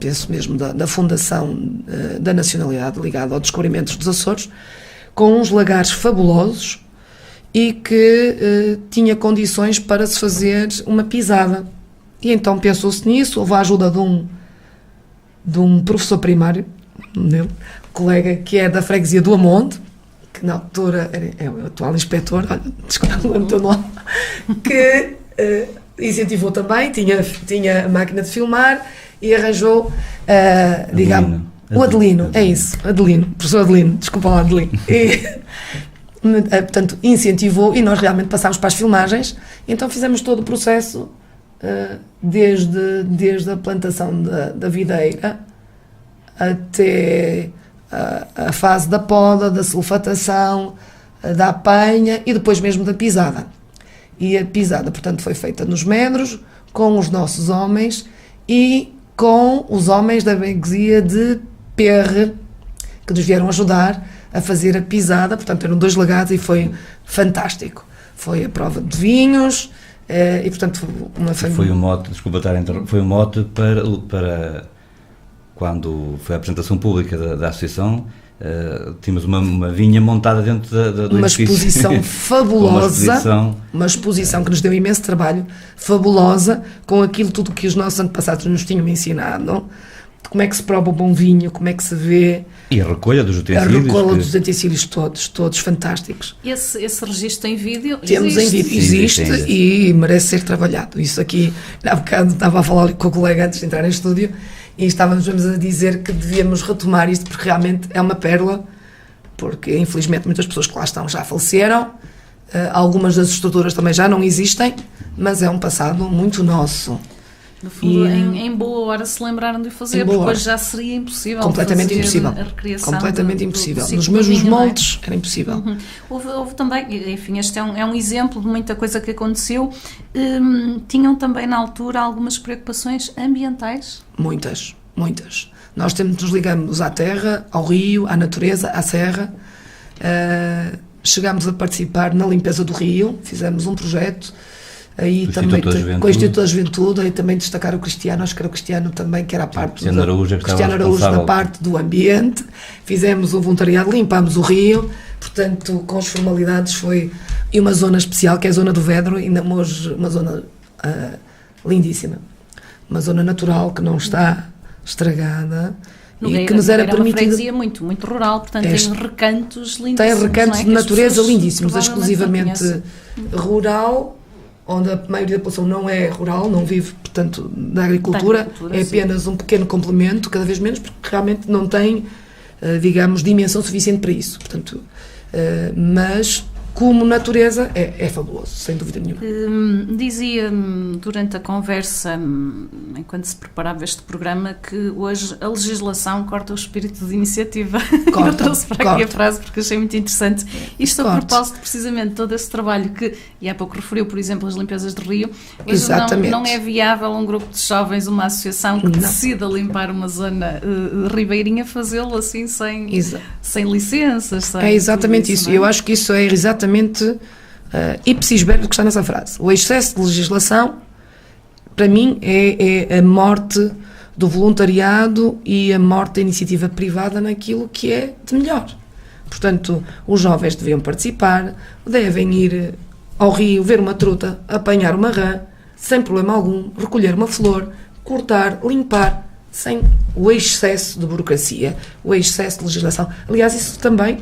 penso mesmo da fundação da nacionalidade, ligada ao descobrimento dos Açores, com uns lagares fabulosos e que tinha condições para se fazer uma pisada. E então pensou-se nisso, houve a ajuda de um professor primário, colega que é da freguesia do Amonte, que na altura é o atual inspetor, olha, desculpa, não lembro o teu nome, que incentivou também, tinha a máquina de filmar e arranjou, digamos, o Adelino, é isso, Adelino, professor Adelino, desculpa lá, Adelino. Portanto, incentivou e nós realmente passámos para as filmagens, então fizemos todo o processo, desde a plantação da videira até a fase da poda, da sulfatação, da apanha e depois mesmo da pisada. E a pisada, portanto, foi feita nos Medros, com os nossos homens e com os homens da freguesia de Perre, que nos vieram ajudar a fazer a pisada. Portanto, eram 2 lagados e foi fantástico. Foi a prova de vinhos e, portanto, uma família... Foi um mote, desculpa estar a interromper, foi um mote para quando foi a apresentação pública da associação, tínhamos uma vinha montada dentro do uma edifício. Exposição fabulosa, uma exposição que nos deu imenso trabalho, fabulosa, com aquilo tudo que os nossos antepassados nos tinham ensinado, como é que se prova o bom vinho, como é que se vê... E a recolha dos utensílios. A recolha dos utensílios todos fantásticos. Esse registro em vídeo temos existe? Em vídeo, existe e merece ser trabalhado. Isso aqui, há bocado estava a falar com o colega antes de entrar no estúdio e estávamos a dizer que devíamos retomar isto porque realmente é uma pérola, porque infelizmente muitas pessoas que lá estão já faleceram, algumas das estruturas também já não existem, mas é um passado muito nosso. No fundo, em boa hora se lembraram de o fazer, porque hoje já seria impossível. Completamente impossível. A recriação completamente impossível. Nos mesmos moldes era impossível. Uhum. Houve também, enfim, este é um exemplo de muita coisa que aconteceu. Tinham também na altura algumas preocupações ambientais? Muitas. Nós nos ligamos à terra, ao rio, à natureza, à serra. Chegámos a participar na limpeza do rio, fizemos um projeto. Aí também com o Instituto da Juventude, aí também destacar o Cristiano, acho que era o Cristiano também, que era a parte Cristiano Araújo da parte do ambiente. Fizemos o voluntariado, limpámos o rio, portanto, com as formalidades foi. E uma zona especial, que é a zona do Vedro, ainda hoje uma zona lindíssima. Uma zona natural que não está estragada. Nogueira, e que nos era permitido. É uma freguesia muito rural, portanto tem recantos lindíssimos. Tem recantos de natureza lindíssimos, exclusivamente rural, onde a maioria da população não é rural, não vive, portanto, da agricultura, é apenas um pequeno complemento, cada vez menos, porque realmente não tem, digamos, dimensão suficiente para isso. Portanto, mas como natureza é fabuloso, sem dúvida nenhuma. Dizia-me durante a conversa, enquanto se preparava este programa, que hoje a legislação corta o espírito de iniciativa. Eu trouxe para aqui a frase porque achei muito interessante. Isto a propósito precisamente de todo esse trabalho que, e há pouco referiu, por exemplo, as limpezas de rio, hoje não é viável um grupo de jovens, uma associação que decida limpar uma zona ribeirinha, fazê-lo assim sem licenças. É exatamente isso. Eu acho que isso é exatamente ipsis verbis que está nessa frase. O excesso de legislação, para mim, é a morte do voluntariado e a morte da iniciativa privada naquilo que é de melhor. Portanto, os jovens deviam participar, devem ir ao rio, ver uma truta, apanhar uma rã, sem problema algum, recolher uma flor, cortar, limpar, sem o excesso de burocracia, o excesso de legislação. Aliás, isso também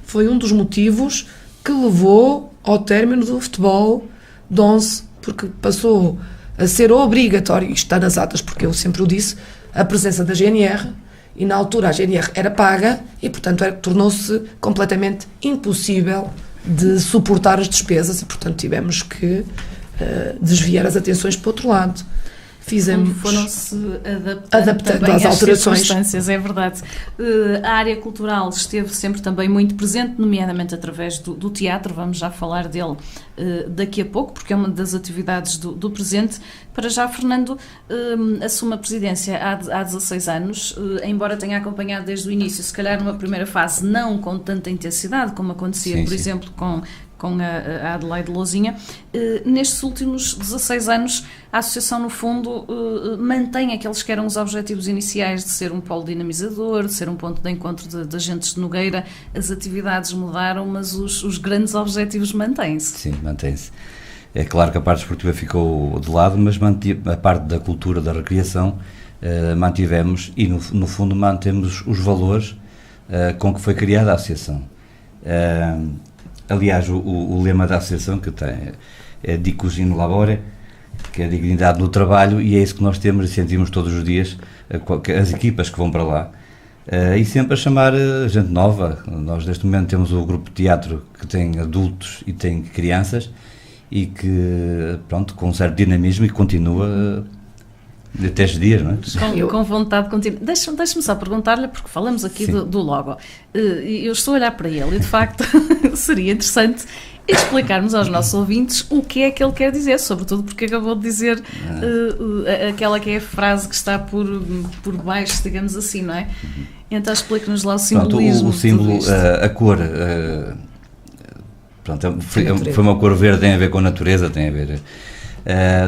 foi um dos motivos que levou ao término do futebol de 11, porque passou a ser obrigatório, isto está nas atas, porque eu sempre o disse, a presença da GNR, e na altura a GNR era paga, e portanto tornou-se completamente impossível de suportar as despesas, e portanto tivemos que desviar as atenções para o outro lado. Foram-se adaptando às alterações. Circunstâncias, é verdade. A área cultural esteve sempre também muito presente, nomeadamente através do teatro, vamos já falar dele daqui a pouco, porque é uma das atividades do presente. Para já, Fernando assume a presidência há 16 anos, embora tenha acompanhado desde o início, se calhar numa primeira fase não com tanta intensidade, como acontecia, por exemplo, com a Adelaide Lousinha. Nestes últimos 16 anos, a Associação, no fundo, mantém aqueles que eram os objetivos iniciais de ser um polo dinamizador, de ser um ponto de encontro de agentes de Nogueira. As atividades mudaram, mas os grandes objetivos mantêm-se. Sim, mantém-se. É claro que a parte esportiva ficou de lado, mas a parte da cultura, da recreação, mantivemos e, no fundo, mantemos os valores com que foi criada a Associação. Aliás, o lema da Associação, que tem, é Dicus in Labore, que é a dignidade no trabalho, e é isso que nós temos e sentimos todos os dias, as equipas que vão para lá, e sempre a chamar gente nova. Nós, neste momento, temos o grupo de teatro que tem adultos e tem crianças, e que, pronto, com um certo dinamismo, e continua até estes dias, não é? Com vontade de continuar. Deixa-me só perguntar-lhe, porque falamos aqui do logo. Eu estou a olhar para ele e, de facto, seria interessante explicarmos aos nossos ouvintes o que é que ele quer dizer, sobretudo porque acabou de dizer aquela que é a frase que está por baixo, digamos assim, não é? Então explique-nos lá o simbolismo. Pronto, o símbolo, a cor, pronto, foi uma cor verde, tem a ver com a natureza, tem a ver...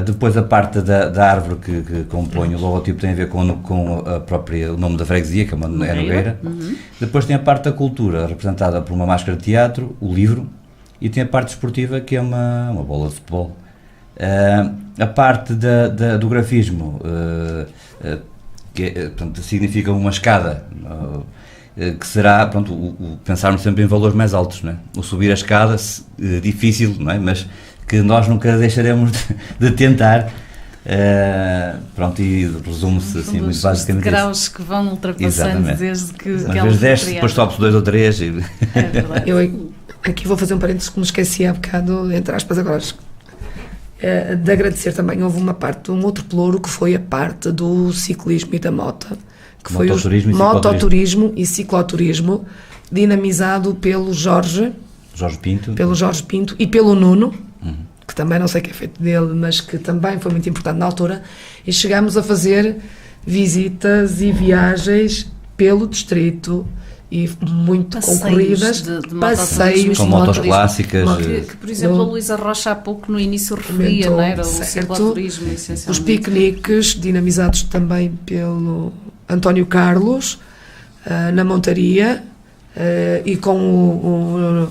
depois a parte da árvore que compõe o logotipo tem a ver com a própria, o nome da freguesia, que é Nogueira. Depois tem a parte da cultura, representada por uma máscara de teatro, o livro, e tem a parte esportiva, que é uma bola de futebol. A parte do grafismo, que portanto, significa uma escada, que será, pronto, pensarmos sempre em valores mais altos, não é? O subir a escada, difícil, não é? Mas que nós nunca deixaremos de tentar, pronto, e resume-se assim, muito basicamente graus que vão ultrapassando desde que uma vez desce, depois sobe-se 2 ou 3 e... É verdade. Eu aqui vou fazer um parênteses que me esqueci há bocado, entre aspas agora, de agradecer também. Houve um outro pelouro que foi a parte do ciclismo e da moto, que foi o mototurismo e cicloturismo, dinamizado pelo Jorge Pinto e pelo Nuno, que também não sei o que é feito dele, mas que também foi muito importante na altura, e chegámos a fazer visitas e viagens pelo distrito, e muito concorridas, passeios com motos clássicas, que por exemplo a Luísa Rocha há pouco no início referia, não era? O cicloturismo, essencialmente. Os piqueniques, dinamizados também pelo António Carlos, na montaria, e com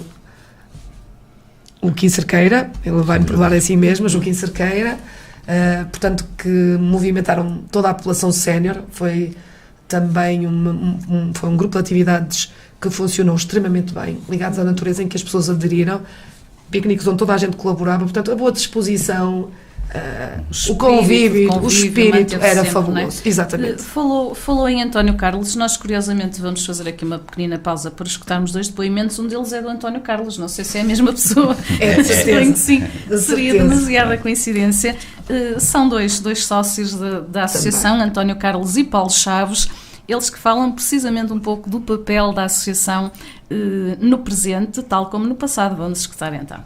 o Kim Cerqueira, ele vai-me provar assim mesmo, mas o Kim Cerqueira, portanto, que movimentaram toda a população sénior. Foi também foi um grupo de atividades que funcionou extremamente bem, ligados à natureza, em que as pessoas aderiram, piqueniques onde toda a gente colaborava, portanto, a boa disposição o convívio, o espírito era sempre, fabuloso. Exatamente. Falou em António Carlos. Nós, curiosamente, vamos fazer aqui uma pequenina pausa para escutarmos 2 depoimentos. Um deles é do António Carlos. Não sei se é a mesma pessoa. É, de certeza. Que sim. De Seria certeza. demasiada coincidência. São dois sócios da associação, Também. António Carlos e Paulo Chaves. Eles que falam precisamente um pouco do papel da associação no presente, tal como no passado. Vamos escutar então.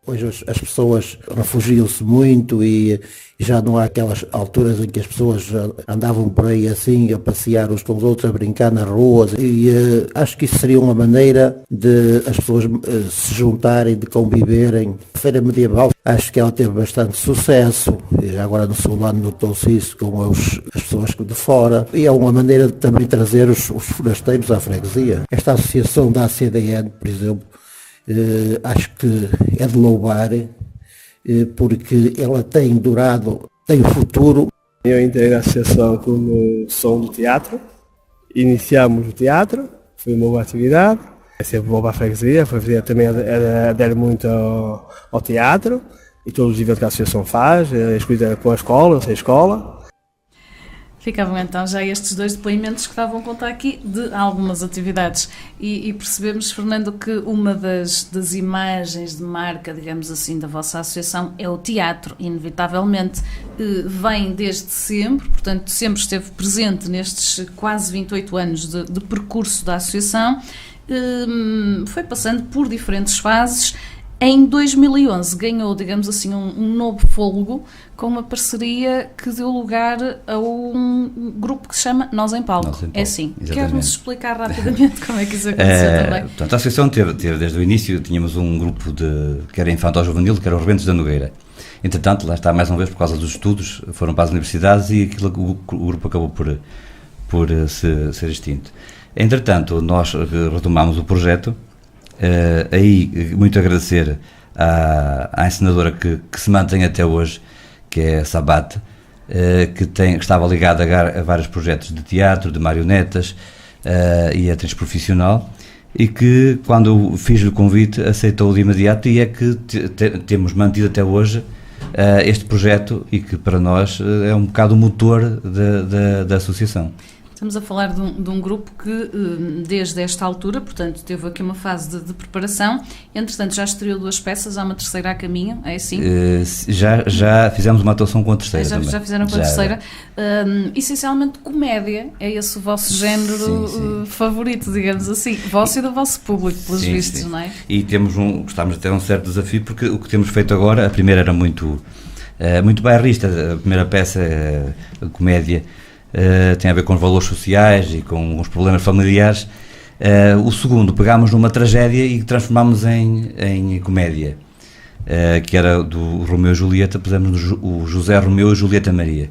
Hoje as pessoas refugiam-se muito e já não há aquelas alturas em que as pessoas já andavam por aí assim a passear uns com os outros, a brincar nas ruas, e acho que isso seria uma maneira de as pessoas se juntarem, de conviverem. A Feira Medieval, acho que ela teve bastante sucesso, e agora no segundo ano notou-se isso com as pessoas de fora, e é uma maneira de também trazer os forasteiros à freguesia. Esta associação da ACDN, por exemplo, acho que é de louvar, porque ela tem durado, tem futuro. Eu entrei na associação como som do teatro, iniciamos o teatro, foi uma boa atividade, é sempre bom para a freguesia também adere muito ao teatro e todos os eventos que a associação faz, escuta com a escola, sem escola. Ficavam então já estes 2 depoimentos que estavam a contar aqui de algumas atividades e percebemos, Fernando, que uma das imagens de marca, digamos assim, da vossa associação é o teatro, inevitavelmente vem desde sempre, portanto sempre esteve presente nestes quase 28 anos de percurso da associação, foi passando por diferentes fases. Em 2011 ganhou, digamos assim, um novo fôlego com uma parceria que deu lugar a um grupo que se chama Nós em Palco. Nós em Palco, é assim. exatamente. Quer-nos explicar rapidamente como é que isso aconteceu também? Portanto, a associação teve desde o início, tínhamos um grupo que era infantil-juvenil, que era os Rebentos da Nogueira. Entretanto, lá está, mais uma vez, por causa dos estudos, foram para as universidades e o grupo acabou por ser extinto. Entretanto, nós retomámos o projeto. Aí muito agradecer à encenadora que se mantém até hoje, que é a Sabat, que estava ligada a vários projetos de teatro, de marionetas e atriz profissional, e que quando eu fiz-lhe o convite aceitou de imediato, e é que temos mantido até hoje este projeto, e que para nós é um bocado o motor da associação. Estamos a falar de um grupo que, desde esta altura, portanto, teve aqui uma fase de preparação. Entretanto, já estreou 2 peças, há uma terceira a caminho, é assim? Já fizemos uma atuação com a terceira também. Já fizeram com a terceira. Essencialmente, comédia, é esse o vosso género favorito, digamos assim. Vosso e do vosso público, pelos vistos, não é? E gostamos de ter um certo desafio, porque o que temos feito agora, a primeira era muito bairrista, a primeira peça, a comédia, tem a ver com os valores sociais e com os problemas familiares. O segundo, pegámos numa tragédia e transformámos em comédia, que era do Romeu e Julieta, pusemos o José Romeu e Julieta Maria.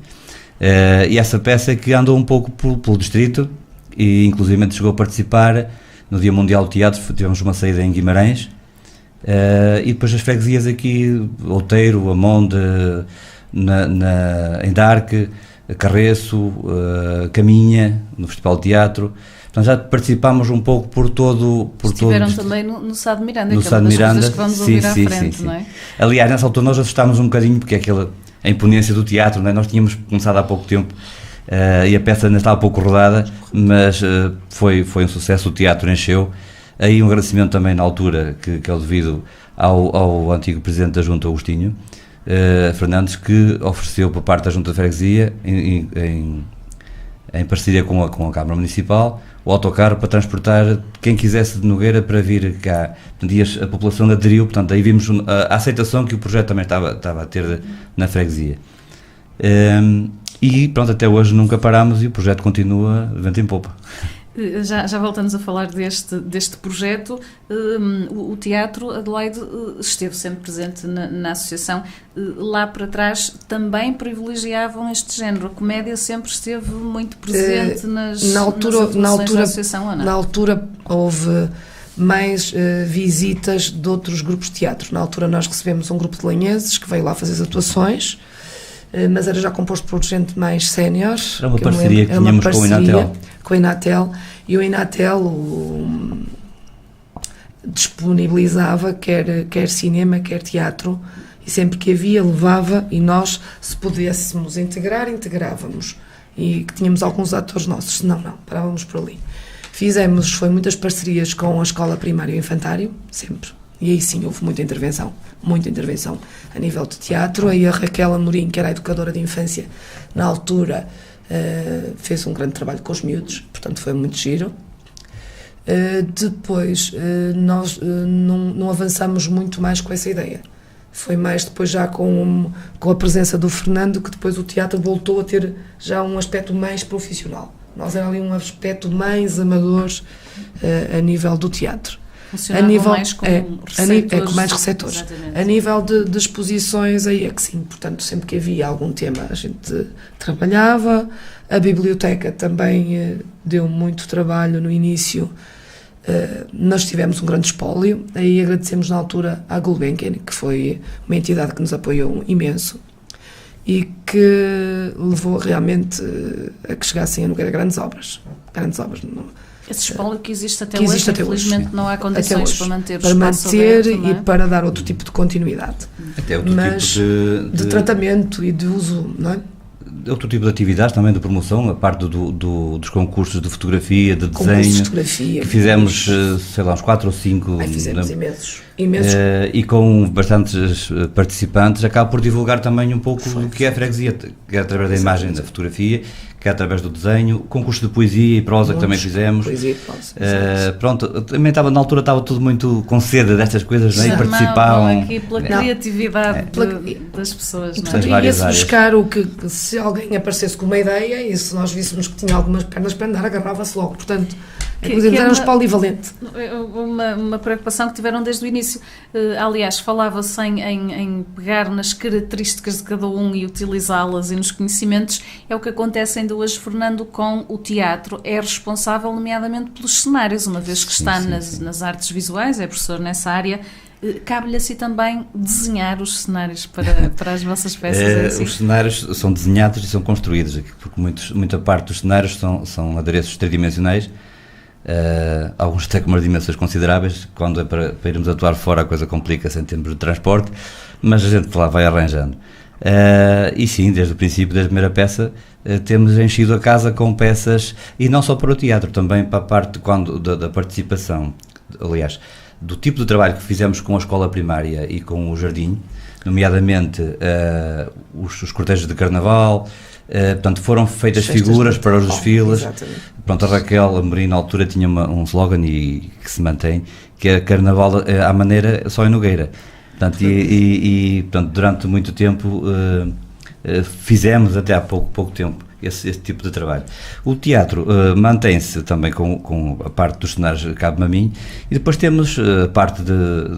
E essa peça que andou um pouco pelo distrito, e inclusive chegou a participar no Dia Mundial do Teatro. Tivemos uma saída em Guimarães, e depois as freguesias aqui, Outeiro, Amonde, em Darque, Carreço, Caminha, no Festival de Teatro. Portanto, já participámos um pouco por todo... Estiveram também no Sá de Miranda, no que é Sá uma de das Miranda, coisas que vamos ouvir à frente, não é? Aliás, nessa altura nós assustámos um bocadinho, porque a imponência do teatro, não é? Nós tínhamos começado há pouco tempo, e a peça ainda estava pouco rodada, mas foi um sucesso, o teatro encheu. Aí um agradecimento também na altura, que é o devido ao antigo Presidente da Junta, Agostinho Fernandes, que ofereceu por parte da Junta de Freguesia, em parceria com a Câmara Municipal, o autocarro para transportar quem quisesse de Nogueira para vir cá. Portanto, e a população aderiu, portanto, aí vimos a aceitação que o projeto também estava a ter na freguesia. E pronto, até hoje nunca parámos e o projeto continua de vento em popa. Já voltamos a falar deste projeto. O teatro, Adelaide, esteve sempre presente na associação. Lá para trás também privilegiavam este género. A comédia sempre esteve muito presente nas atuações da associação, ou não? Na altura houve mais visitas de outros grupos de teatro. Na altura nós recebemos um grupo de lenheses que veio lá fazer as atuações, mas era já composto por gente mais sénior. Era uma parceria que tínhamos com o Inatel. Com o Inatel, e o Inatel disponibilizava quer cinema, quer teatro, e sempre que havia levava, e nós, se pudéssemos integrar, integrávamos, e que tínhamos alguns atores nossos, senão não, parávamos por ali. Foi muitas parcerias com a escola primária e o infantário, sempre, e aí sim houve muita intervenção a nível de teatro. Aí a Raquel Amorim, que era a educadora de infância na altura, fez um grande trabalho com os miúdos, portanto foi muito giro. Depois nós não avançamos muito mais com essa ideia. Foi mais depois já com a presença do Fernando que depois o teatro voltou a ter já um aspecto mais profissional. Nós era ali um aspecto mais amador a nível do teatro. Funcionava mais com com mais receptores. A nível de exposições, aí é que sim. Portanto, sempre que havia algum tema, a gente trabalhava. A biblioteca também deu muito trabalho no início. Nós tivemos um grande espólio. Aí agradecemos na altura à Gulbenkian, que foi uma entidade que nos apoiou imenso e que levou realmente a que chegassem a Nogueira grandes obras. Esse espólio que existe até hoje, infelizmente não há condições para manter o espaço aberto, não é? E para dar outro tipo de continuidade. Até outro tipo de tratamento e de uso, não é? Outro tipo de atividades também de promoção, a parte dos concursos de fotografia, de desenho, que fizemos, sei lá, uns 4 ou 5. Fizemos imensos. E com bastantes participantes, acaba por divulgar também um pouco do que é a freguesia, que é através da imagem, da fotografia, que é através do desenho, concurso de poesia e prosa que também fizemos. Poesia e prosa, pronto, também na altura estava tudo muito com sede destas coisas, né? E participavam. Aqui pela criatividade das pessoas. E ia-se buscar o que, se alguém aparecesse com uma ideia, e se nós víssemos que tinha algumas pernas para andar, agarrava-se logo. Portanto, éramos polivalente. Uma preocupação que tiveram desde o início. Aliás, falava-se em pegar nas características de cada um e utilizá-las e nos conhecimentos. É o que acontece ainda hoje, Fernando, com o teatro. É responsável, nomeadamente, pelos cenários, uma vez que está nas artes visuais, é professor nessa área. Cabe-lhe assim também desenhar os cenários para as vossas peças? Os cenários são desenhados e são construídos, porque muita parte dos cenários são adereços tridimensionais. Alguns até com umas dimensões consideráveis. Quando é para irmos atuar fora, a coisa complica-se em termos de transporte, mas a gente lá vai arranjando. E sim, desde o princípio, desde a primeira peça, temos enchido a casa com peças, e não só para o teatro, também para a parte da participação, aliás, do tipo de trabalho que fizemos com a escola primária e com o jardim, nomeadamente os cortejos de carnaval. Portanto, foram feitas figuras para os desfiles. Pronto, a Raquel Amorim na altura tinha um slogan e que se mantém, que é Carnaval à maneira só em Nogueira. Portanto, portanto, durante muito tempo fizemos, até há pouco tempo, esse tipo de trabalho. O teatro mantém-se também com a parte dos cenários, cabe-me a mim, e depois temos a parte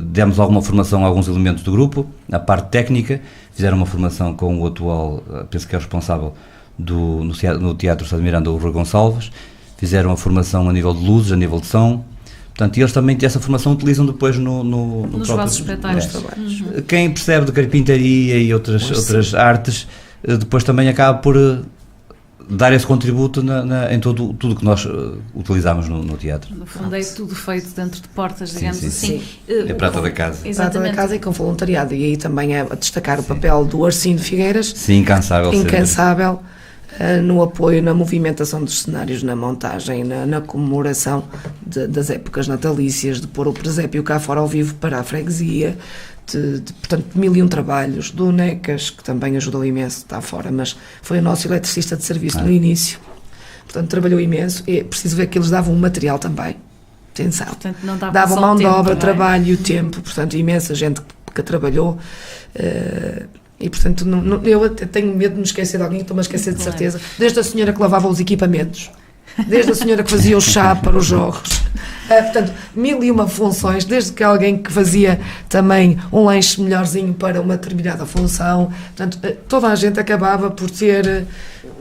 demos alguma formação a alguns elementos do grupo, a parte técnica, fizeram uma formação com o atual, penso que é o responsável no Teatro Sá de Miranda, o Rui Gonçalves, fizeram a formação a nível de luzes, a nível de som. Portanto, eles também essa formação utilizam depois nos próprio vossos espetáculos. Quem percebe de carpintaria e outras artes, depois também acaba por dar esse contributo em tudo que nós utilizamos no teatro. No fundo é tudo feito dentro de portas, digamos assim. É prata da casa. Prata da casa e com voluntariado. E aí também é a destacar o papel do Arcino Figueiras. Sim, incansável. No apoio, na movimentação dos cenários, na montagem, na comemoração das épocas natalícias, de pôr o presépio cá fora ao vivo para a freguesia, portanto, 1001 trabalhos, do Necas, que também ajudou imenso, está fora, mas foi o nosso eletricista de serviço no início, portanto, trabalhou imenso. É preciso ver que eles davam um material também, atenção, portanto, não davam mão de obra, trabalho e o tempo, portanto, imensa gente que trabalhou. E, portanto, eu até tenho medo de me esquecer de alguém, estou-me a esquecer de certeza. Desde a senhora que lavava os equipamentos, desde a senhora que fazia o chá para os jogos. Portanto, 1001 funções, desde que alguém que fazia também um lanche melhorzinho para uma determinada função. Portanto, toda a gente acabava por ter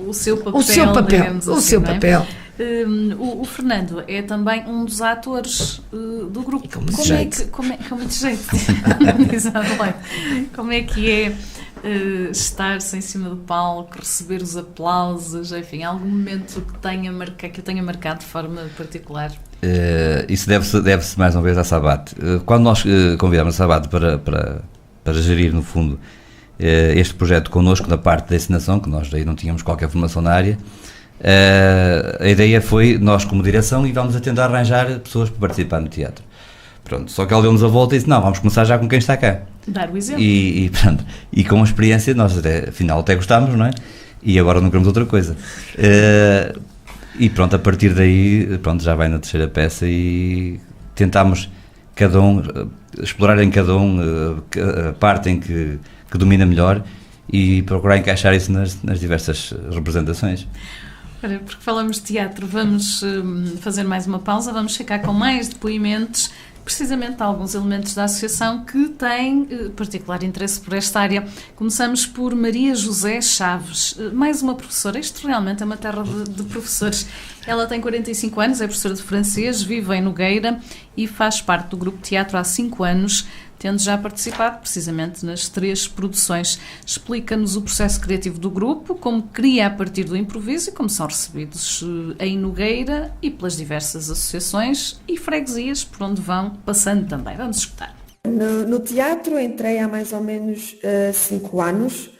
o seu papel. O Fernando é também um dos atores do grupo. Com muito jeito. Como é que é estar-se em cima do palco, receber os aplausos, enfim, algum momento que eu tenha marcado de forma particular? Isso deve-se mais uma vez à Sabate. Quando nós convidamos a Sabate para gerir, no fundo, este projeto connosco, na parte da encenação, que nós aí não tínhamos qualquer formação na área. A ideia foi, nós como direção, e vamos a tentar arranjar pessoas para participar no teatro. Pronto, só que ela deu-nos a volta e disse, não, vamos começar já com quem está cá. Dar o exemplo. Pronto, e com a experiência, nós afinal até gostámos, não é? E agora não queremos outra coisa. E pronto, a partir daí, pronto, já vai na terceira peça e tentámos explorar em cada um a parte em que domina melhor e procurar encaixar isso nas diversas representações. Ora, porque falamos de teatro, vamos fazer mais uma pausa, vamos ficar com mais depoimentos, precisamente alguns elementos da associação que têm particular interesse por esta área. Começamos por Maria José Chaves, mais uma professora. Isto realmente é uma terra de professores. Ela tem 45 anos, é professora de francês, vive em Nogueira e faz parte do grupo de teatro há 5 anos, tendo já participado precisamente nas 3 produções. Explica-nos o processo criativo do grupo, como cria a partir do improviso e como são recebidos em Nogueira e pelas diversas associações e freguesias por onde vão passando também. Vamos escutar. No teatro entrei há mais ou menos 5 anos,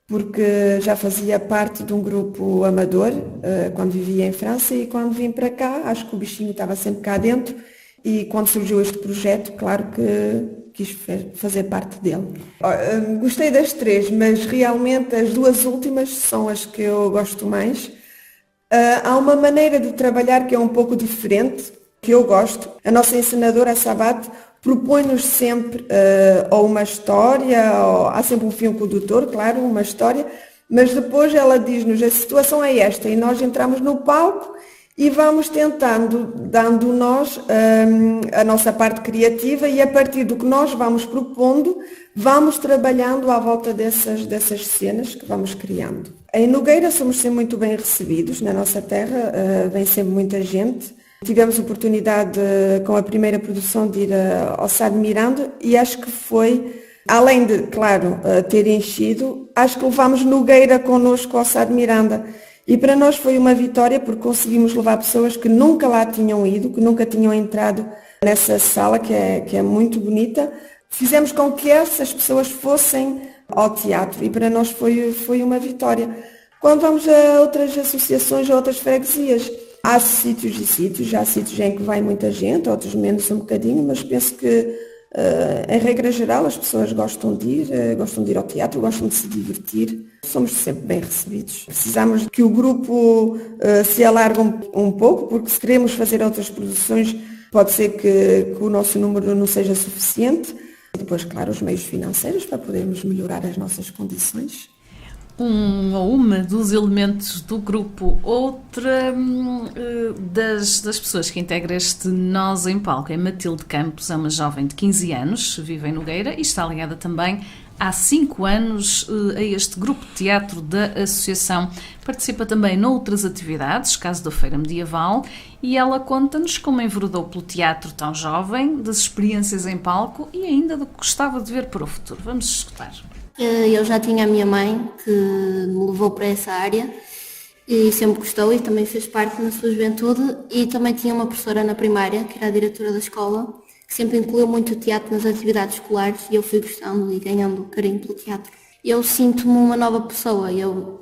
porque já fazia parte de um grupo amador quando vivia em França, e quando vim para cá, acho que o bichinho estava sempre cá dentro, e quando surgiu este projeto, claro que quis fazer parte dele. Gostei das 3, mas realmente as 2 últimas são as que eu gosto mais. Há uma maneira de trabalhar que é um pouco diferente, que eu gosto. A nossa encenadora, a Sabat, propõe-nos sempre ou uma história, ou há sempre um fio condutor, claro, uma história, mas depois ela diz-nos, a situação é esta, e nós entramos no palco e vamos tentando, dando nós a nossa parte criativa, e a partir do que nós vamos propondo, vamos trabalhando à volta dessas cenas que vamos criando. Em Nogueira somos sempre muito bem recebidos, na nossa terra vem sempre muita gente. Tivemos a oportunidade, com a primeira produção, de ir ao Sá de Miranda, e acho que foi, além de, claro, ter enchido, acho que levámos Nogueira connosco ao Sá de Miranda. E para nós foi uma vitória, porque conseguimos levar pessoas que nunca lá tinham ido, que nunca tinham entrado nessa sala, que é muito bonita. Fizemos com que essas pessoas fossem ao teatro, e para nós foi uma vitória. Quando vamos a outras associações, a outras freguesias, há sítios e sítios, há sítios em que vai muita gente, outros menos um bocadinho, mas penso que, em regra geral, as pessoas gostam de ir ao teatro, gostam de se divertir. Somos sempre bem recebidos. Precisamos que o grupo se alargue um pouco, porque se queremos fazer outras produções, pode ser que o nosso número não seja suficiente. E depois, claro, os meios financeiros para podermos melhorar as nossas condições. Uma dos elementos do grupo, outra das pessoas que integra este Nós em Palco é Matilde Campos, é uma jovem de 15 anos, vive em Nogueira e está ligada também há 5 anos a este grupo de teatro da associação. Participa também noutras atividades, caso da Feira Medieval, e ela conta-nos como enveredou pelo teatro tão jovem, das experiências em palco e ainda do que gostava de ver para o futuro. Vamos escutar. Eu já tinha a minha mãe que me levou para essa área e sempre gostou, e também fez parte na sua juventude, e também tinha uma professora na primária, que era a diretora da escola, que sempre incluiu muito o teatro nas atividades escolares, e eu fui gostando e ganhando carinho pelo teatro. Eu sinto-me uma nova pessoa,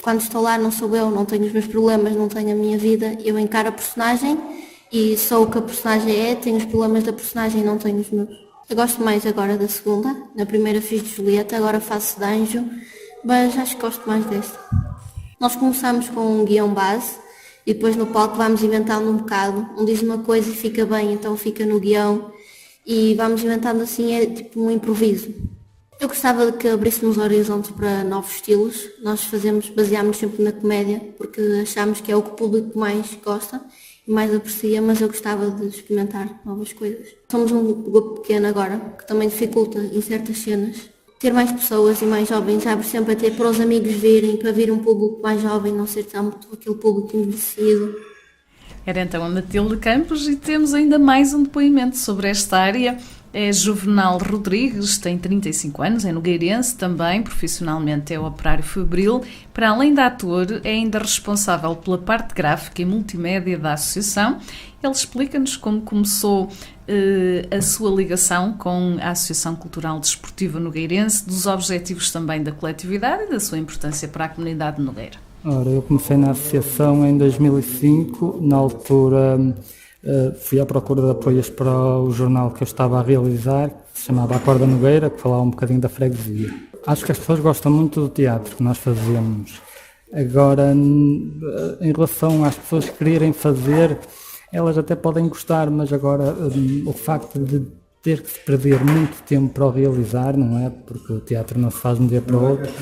quando estou lá não sou eu, não tenho os meus problemas, não tenho a minha vida, eu encaro a personagem e sou o que a personagem é, tenho os problemas da personagem e não tenho os meus. Eu gosto mais agora da segunda, na primeira fiz de Julieta, agora faço de Anjo, mas acho que gosto mais desta. Nós começamos com um guião base e depois no palco vamos inventando um bocado, um diz uma coisa e fica bem, então fica no guião, e vamos inventando assim, é tipo um improviso. Eu gostava de que abríssemos horizontes para novos estilos, nós baseámos sempre na comédia, porque achamos que é o que o público mais gosta e mais aprecia, mas eu gostava de experimentar novas coisas. Somos um grupo pequeno agora, que também dificulta em certas cenas. Ter mais pessoas e mais jovens abre sempre a ter para os amigos virem, para vir um público mais jovem, não ser tanto aquele público envelhecido. Era então a Matilde Campos e temos ainda mais um depoimento sobre esta área. É Juvenal Rodrigues, tem 35 anos, é nogueirense também, profissionalmente é operário fabril. Para além de ator, é ainda responsável pela parte gráfica e multimédia da associação Ele explica-nos como começou a sua ligação com a Associação Cultural Desportiva Nogueirense, dos objetivos também da coletividade e da sua importância para a comunidade de Nogueira. Ora, eu comecei na associação em 2005, na altura fui à procura de apoios para o jornal que eu estava a realizar, que se chamava Acorda Nogueira, que falava um bocadinho da freguesia. Acho que as pessoas gostam muito do teatro que nós fazemos. Agora, em relação às pessoas que quererem fazer, elas até podem gostar, mas agora o facto de ter que se perder muito tempo para o realizar, não é? Porque o teatro não se faz de um dia para o outro.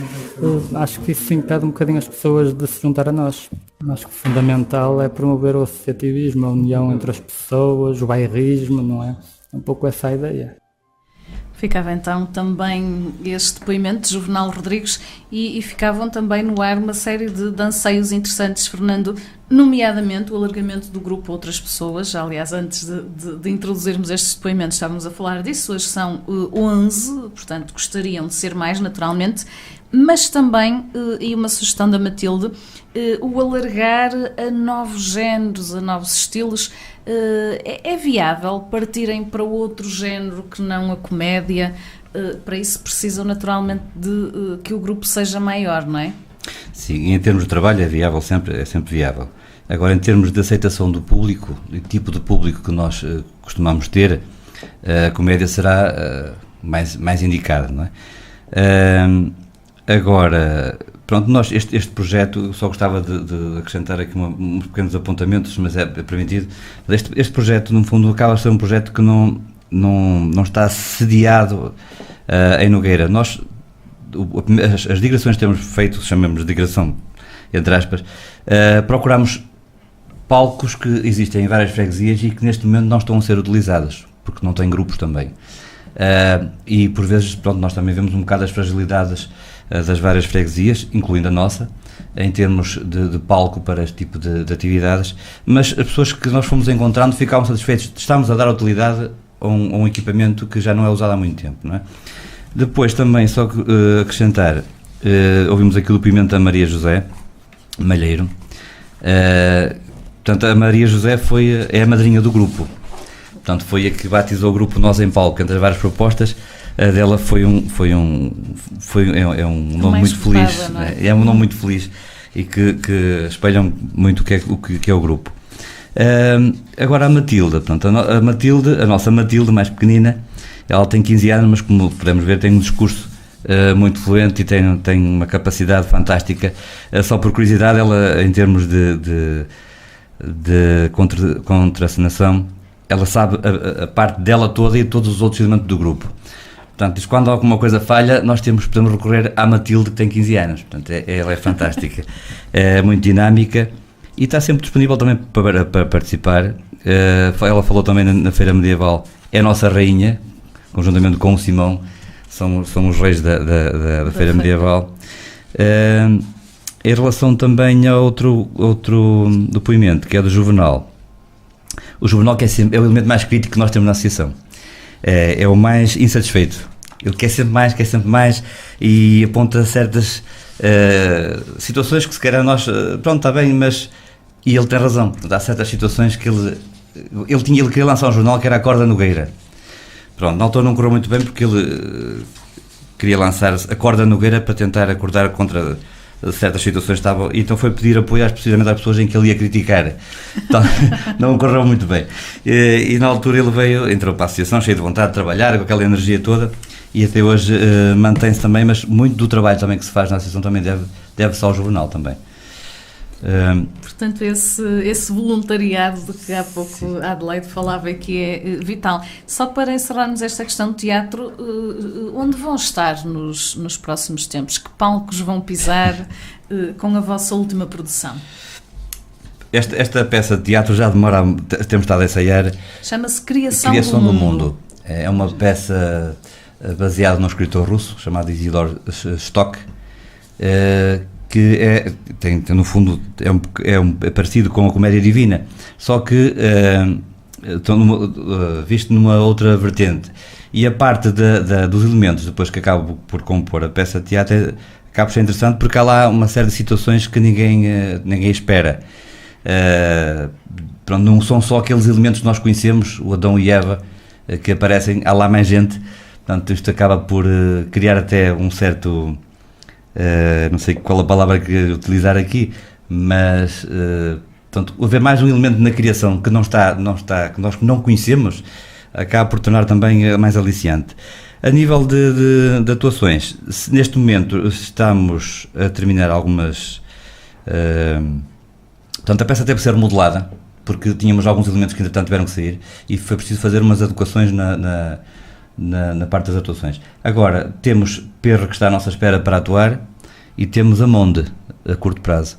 Acho que isso impede um bocadinho as pessoas de se juntar a nós. Acho que o fundamental é promover o associativismo, a união entre as pessoas, o bairrismo, não é? É um pouco essa a ideia. Ficava então também este depoimento de Juvenal Rodrigues e ficavam também no ar uma série de anseios interessantes, Fernando, nomeadamente o alargamento do grupo a outras pessoas. Aliás, antes de introduzirmos estes depoimentos estávamos a falar disso, hoje são 11, portanto gostariam de ser mais naturalmente, mas também, e uma sugestão da Matilde, o alargar a novos géneros, a novos estilos. É viável partirem para outro género que não a comédia? Para isso precisam naturalmente de que o grupo seja maior, não é? Sim, em termos de trabalho é sempre viável. Agora, em termos de aceitação do público, do tipo de público que nós costumamos ter, a comédia será mais indicada, não é? Agora, pronto, nós, este projeto, só gostava de acrescentar aqui uns pequenos apontamentos, mas é permitido. Este projeto, no fundo, acaba de ser um projeto que não está sediado em Nogueira. Nós, as digressões que temos feito, chamamos de digressão, entre aspas, procuramos palcos que existem em várias freguesias e que neste momento não estão a ser utilizados, porque não têm grupos também. E por vezes, pronto, nós também vemos um bocado as fragilidades das várias freguesias, incluindo a nossa, em termos de palco para este tipo de atividades, mas as pessoas que nós fomos encontrando ficavam satisfeitos. Estamos a dar utilidade a um equipamento que já não é usado há muito tempo, não é? Depois também, só acrescentar, ouvimos aqui o depoimento da Maria José Malheiro. Portanto, a Maria José é a madrinha do grupo. Portanto, foi a que batizou o grupo Nós em Palco, entre as várias propostas. A dela é um nome muito feliz, não é? É um nome muito feliz e que espelha muito o que é o grupo. Agora a Matilde, portanto, a nossa Matilde, mais pequenina, ela tem 15 anos, mas como podemos ver tem um discurso muito fluente e tem uma capacidade fantástica. Só por curiosidade, ela, em termos de contracenação, ela sabe a parte dela toda e todos os outros elementos do grupo. Portanto, quando alguma coisa falha, nós podemos recorrer à Matilde, que tem 15 anos. Portanto, ela é fantástica, é muito dinâmica e está sempre disponível também para participar. Ela falou também na Feira Medieval, é a nossa rainha, conjuntamente com o Simão, somos os reis da Feira Medieval. Em relação também a outro depoimento, que é do Juvenal. O Juvenal que é o elemento mais crítico que nós temos na associação. É o mais insatisfeito. Ele quer sempre mais e aponta certas situações que se calhar nós, pronto, está bem, mas... E ele tem razão. Portanto, há certas situações que ele queria lançar um jornal que era Acorda Nogueira. Pronto, na altura não correu muito bem porque ele queria lançar Acorda Nogueira para tentar acordar contra certas situações. Então foi pedir apoio precisamente às pessoas em que ele ia criticar. Então, não correu muito bem. E na altura ele entrou para a associação cheio de vontade de trabalhar, com aquela energia toda, e até hoje mantém-se também, mas muito do trabalho também que se faz na associação também deve-se ao jornal também. Portanto, esse voluntariado de que há pouco a Adelaide falava que é vital. Só para encerrarmos esta questão do teatro, onde vão estar nos próximos tempos? Que palcos vão pisar com a vossa última produção? Esta peça de teatro já demora, temos estado a ensaiar. Chama-se Criação do Mundo. É uma peça baseada num escritor russo chamado Isidor Stock, que no fundo é parecido com a Comédia Divina, só que visto numa outra vertente. E a parte dos elementos, depois que acabo por compor a peça de teatro, acaba por ser interessante porque há lá uma série de situações que ninguém espera. Pronto, não são só aqueles elementos que nós conhecemos, o Adão e Eva, que aparecem, há lá mais gente. Portanto, isto acaba por criar até um certo, não sei qual a palavra que utilizar aqui, mas portanto, haver mais um elemento na criação que que nós não conhecemos, acaba por tornar também mais aliciante. A nível de atuações, neste momento estamos a terminar algumas, portanto a peça teve que ser modelada, porque tínhamos alguns elementos que entretanto tiveram que sair, e foi preciso fazer umas adequações na parte das atuações. Agora, temos Perro que está à nossa espera para atuar, e temos a Monde, a curto prazo.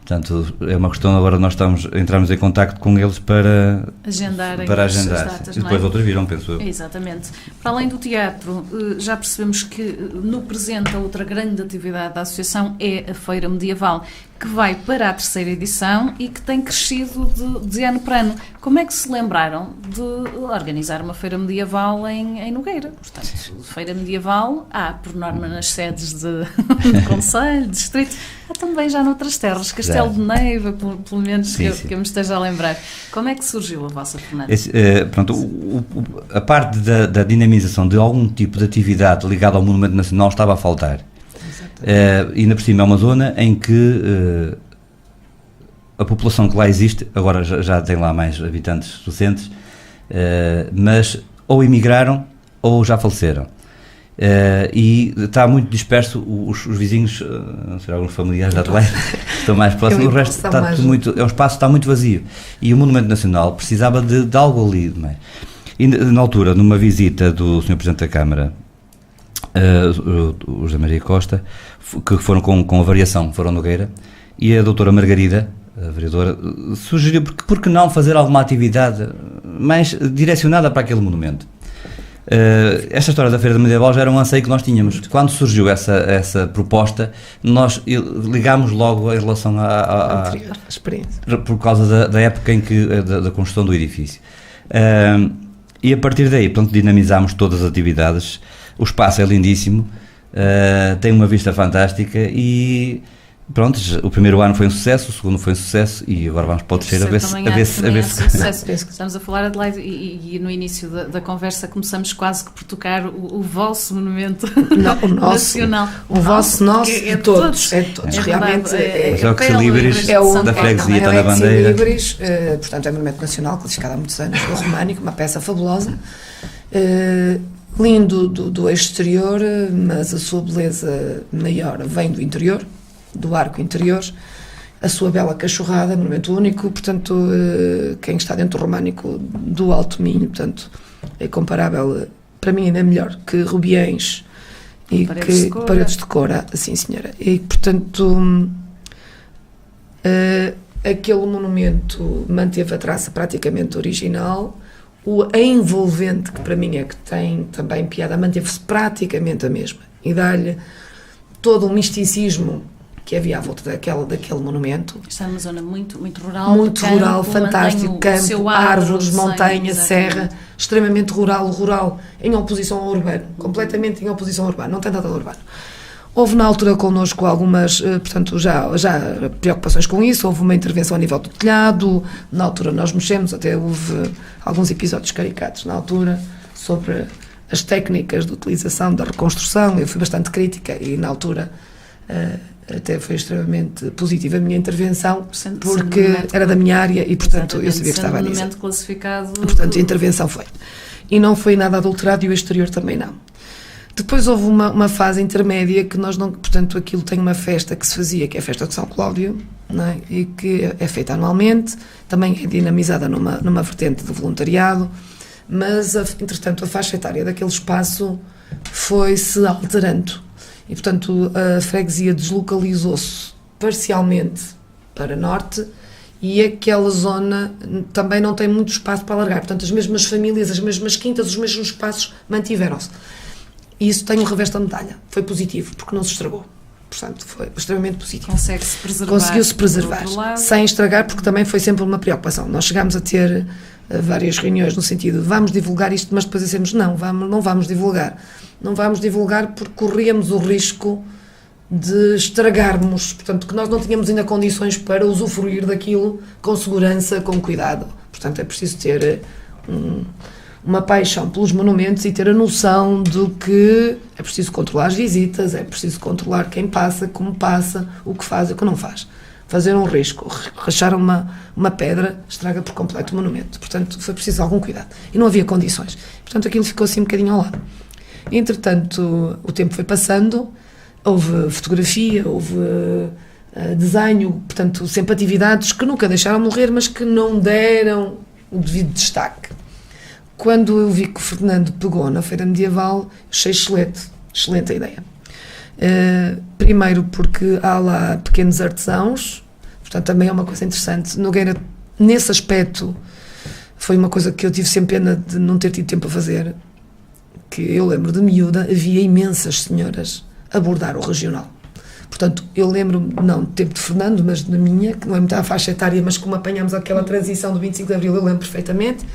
Portanto, é uma questão, agora nós entramos em contacto com eles para agendar. As datas, e depois outras viram, penso eu. Exatamente. Para além do teatro, já percebemos que no presente a outra grande atividade da Associação é a Feira Medieval, que vai para a 3ª edição e que tem crescido de ano para ano. Como é que se lembraram de organizar uma Feira Medieval em Nogueira? Portanto, Feira Medieval há, por norma, nas sedes de Conselho, de Distrito, há também já noutras terras, Castelo de Neiva, pelo menos que eu me esteja a lembrar. Como é que surgiu a vossa, Fernando? A parte da dinamização de algum tipo de atividade ligada ao Monumento Nacional estava a faltar. E ainda por cima é uma zona em que a população que lá existe, agora já tem lá mais habitantes suficientes, mas ou emigraram ou já faleceram. E está muito disperso, os vizinhos, não sei, alguns familiares de Adelaide estão mais próximos, o resto está o espaço está muito vazio, e o Monumento Nacional precisava de algo ali. E na altura, numa visita do Sr. Presidente da Câmara, o José Maria Costa, que foram com a variação, foram Nogueira, e a doutora Margarida, a vereadora, sugeriu porque não fazer alguma atividade mais direcionada para aquele monumento. Esta história da Feira Medieval já era um anseio que nós tínhamos. Quando surgiu essa proposta, nós ligámos logo em relação à experiência, por causa da época em que da construção do edifício, e a partir daí, portanto, dinamizámos todas as atividades. O espaço é lindíssimo, tem uma vista fantástica e pronto, o primeiro ano foi um sucesso, o segundo foi um sucesso e agora vamos para o terceiro a ver se Estamos a falar, Adelaide, e no início da conversa começamos quase que por tocar o vosso monumento nacional. O vosso, nosso, é todos. Realmente é o que Libris da freguesia, está na bandeira. Libris, portanto é um monumento nacional, classificado há muitos anos, o românico, uma peça fabulosa. Lindo do exterior, mas a sua beleza maior vem do interior, do arco interior, a sua bela cachorrada, monumento único, portanto, quem está dentro do românico do Alto Minho, portanto, é comparável, para mim ainda é melhor que Rubiães e Paredes de Cora, assim senhora, e portanto, aquele monumento manteve a traça praticamente original. A envolvente, que para mim é que tem também piada, manteve-se praticamente a mesma e dá-lhe todo um misticismo que havia à volta daquele monumento. Está numa zona muito rural. Muito rural, fantástico, campo, árvores, montanha, serra, extremamente rural, em oposição ao urbano, completamente em oposição ao urbano, não tem nada de urbano. Houve na altura connosco algumas, portanto, já preocupações com isso, houve uma intervenção a nível do telhado, na altura nós mexemos, até houve alguns episódios caricatos na altura sobre as técnicas de utilização da reconstrução, eu fui bastante crítica e na altura até foi extremamente positiva a minha intervenção, porque era da minha área e, portanto, eu sabia que estava a dizer. Portanto, a intervenção foi. E não foi nada adulterado e o exterior também não. Depois houve uma fase intermédia que nós não... Portanto, aquilo tem uma festa que se fazia, que é a festa de São Cláudio, não é? E que é feita anualmente, também é dinamizada numa vertente de voluntariado, mas, entretanto, a faixa etária daquele espaço foi-se alterando. E, portanto, a freguesia deslocalizou-se parcialmente para norte e aquela zona também não tem muito espaço para alargar. Portanto, as mesmas famílias, as mesmas quintas, os mesmos espaços mantiveram-se. E isso tem um revés da medalha. Foi positivo, porque não se estragou. Portanto, foi extremamente positivo. Conseguiu-se preservar, sem estragar, porque também foi sempre uma preocupação. Nós chegámos a ter várias reuniões no sentido de vamos divulgar isto, mas depois dissemos não vamos divulgar. Não vamos divulgar porque corríamos o risco de estragarmos, portanto, que nós não tínhamos ainda condições para usufruir daquilo com segurança, com cuidado. Portanto, é preciso ter uma paixão pelos monumentos e ter a noção de que é preciso controlar as visitas, é preciso controlar quem passa, como passa, o que faz e o que não faz. Fazer um risco, rachar uma pedra, estraga por completo o monumento. Portanto, foi preciso algum cuidado. E não havia condições. Portanto, aquilo ficou assim um bocadinho ao lado. Entretanto, o tempo foi passando, houve fotografia, houve desenho, portanto, sempre atividades que nunca deixaram morrer, mas que não deram o devido destaque. Quando eu vi que o Fernando pegou na Feira Medieval, achei excelente a ideia. Primeiro porque há lá pequenos artesãos, portanto também é uma coisa interessante. Nogueira, nesse aspecto, foi uma coisa que eu tive sempre pena de não ter tido tempo a fazer, que eu lembro de miúda, havia imensas senhoras a bordar o regional. Portanto, eu lembro, não do tempo de Fernando, mas da minha, que não é muito a faixa etária, mas como apanhámos aquela transição do 25 de Abril, eu lembro perfeitamente,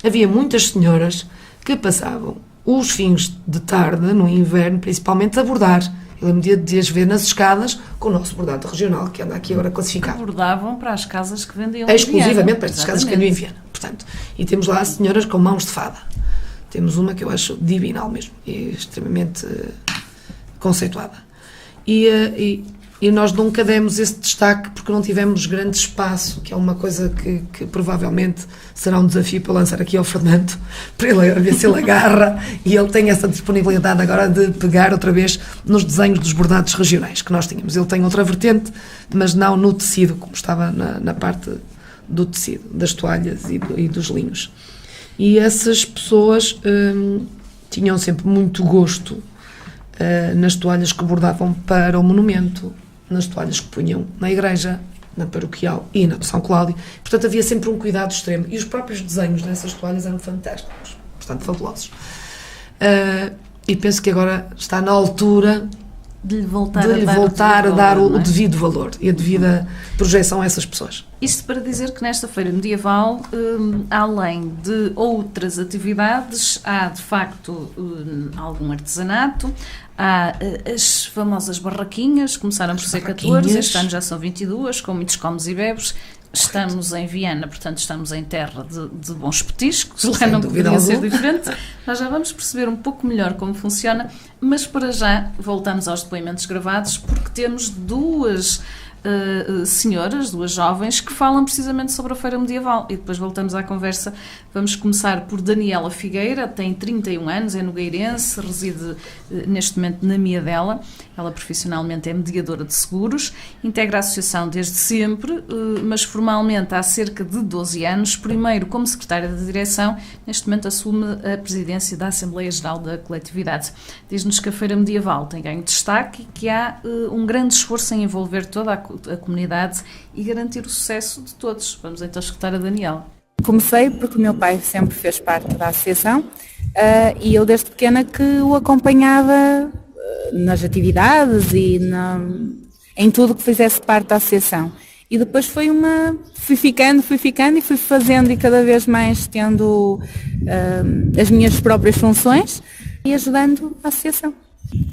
havia muitas senhoras que passavam os fins de tarde, no inverno, principalmente, a bordar. Eu lembro de as ver nas escadas com o nosso bordado regional, que anda aqui agora classificado. Bordavam para as casas que vendiam exclusivamente para estas casas que vendiam em Viana. Portanto, e temos lá as senhoras com mãos de fada. Temos uma que eu acho divinal mesmo, e extremamente conceituada. E nós nunca demos esse destaque porque não tivemos grande espaço, que é uma coisa que provavelmente será um desafio para lançar aqui ao Fernando, para ele ver se ele agarra, e ele tem essa disponibilidade agora de pegar outra vez nos desenhos dos bordados regionais que nós tínhamos. Ele tem outra vertente, mas não no tecido, como estava na parte do tecido, das toalhas e dos linhos. E essas pessoas tinham sempre muito gosto nas toalhas que bordavam para o monumento, nas toalhas que punham na igreja, na paroquial e na São Cláudio. Portanto, havia sempre um cuidado extremo. E os próprios desenhos nessas toalhas eram fantásticos, portanto, fabulosos. E penso que agora está na altura de lhe voltar a dar o devido valor e a devida projeção a essas pessoas. Isto para dizer que nesta Feira Medieval, além de outras atividades, há de facto algum artesanato, há as famosas barraquinhas, começaram por ser 14, este ano já são 22, com muitos comes e bebes. Estamos em Viana, portanto estamos em terra de bons petiscos, lá não poderia ser diferente. Nós já vamos perceber um pouco melhor como funciona, mas para já voltamos aos depoimentos gravados, porque temos duas senhoras, duas jovens, que falam precisamente sobre a Feira Medieval, e depois voltamos à conversa. Vamos começar por Daniela Figueira, tem 31 anos, é nogueirense, reside neste momento na Miadela. Ela profissionalmente é mediadora de seguros, integra a associação desde sempre, mas formalmente há cerca de 12 anos, primeiro como secretária de direção, neste momento assume a presidência da Assembleia Geral da coletividade. Diz-nos que a Feira Medieval tem ganho destaque e que há um grande esforço em envolver toda a comunidade e garantir o sucesso de todos. Vamos então escutar a Daniela. Comecei porque o meu pai sempre fez parte da associação e eu desde pequena que o acompanhava nas atividades e em tudo que fizesse parte da associação. E depois fui ficando e fui fazendo e cada vez mais tendo as minhas próprias funções e ajudando a associação.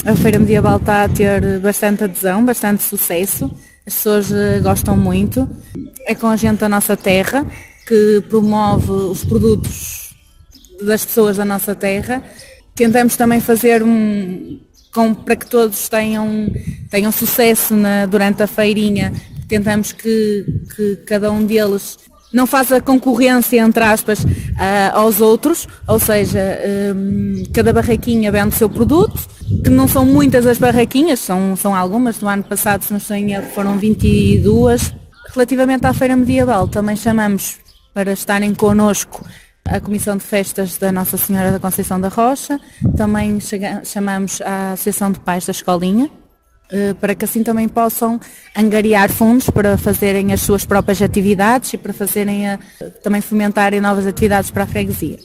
A Feira Medieval está a ter bastante adesão, bastante sucesso, as pessoas gostam muito. É com a gente da nossa terra, que promove os produtos das pessoas da nossa terra. Tentamos também fazer para que todos tenham sucesso durante a feirinha. Tentamos que cada um deles não faça concorrência, entre aspas, aos outros, ou seja, cada barraquinha vende o seu produto, que não são muitas as barraquinhas, são algumas. No ano passado, se não estou em erro, foram 22. Relativamente à Feira Medieval, também chamamos para estarem connosco a Comissão de Festas da Nossa Senhora da Conceição da Rocha, também chamamos a Associação de Pais da Escolinha, para que assim também possam angariar fundos para fazerem as suas próprias atividades e para também fomentarem novas atividades para a freguesia.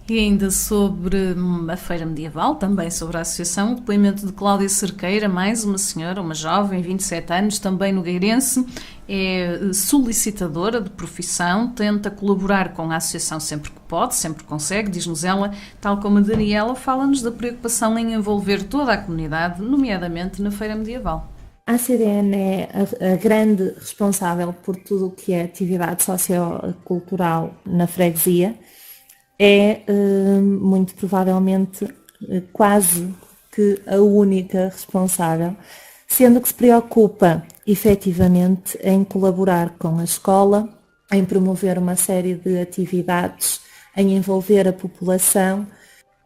E ainda sobre a Feira Medieval, também sobre a associação, o depoimento de Cláudia Cerqueira, mais uma senhora, uma jovem, 27 anos, também nogueirense, é solicitadora de profissão, tenta colaborar com a associação sempre que pode, sempre que consegue, diz-nos ela, tal como a Daniela, fala-nos da preocupação em envolver toda a comunidade, nomeadamente na Feira Medieval. A CDN é a grande responsável por tudo o que é atividade sociocultural na freguesia. É muito provavelmente quase que a única responsável, sendo que se preocupa efetivamente em colaborar com a escola, em promover uma série de atividades, em envolver a população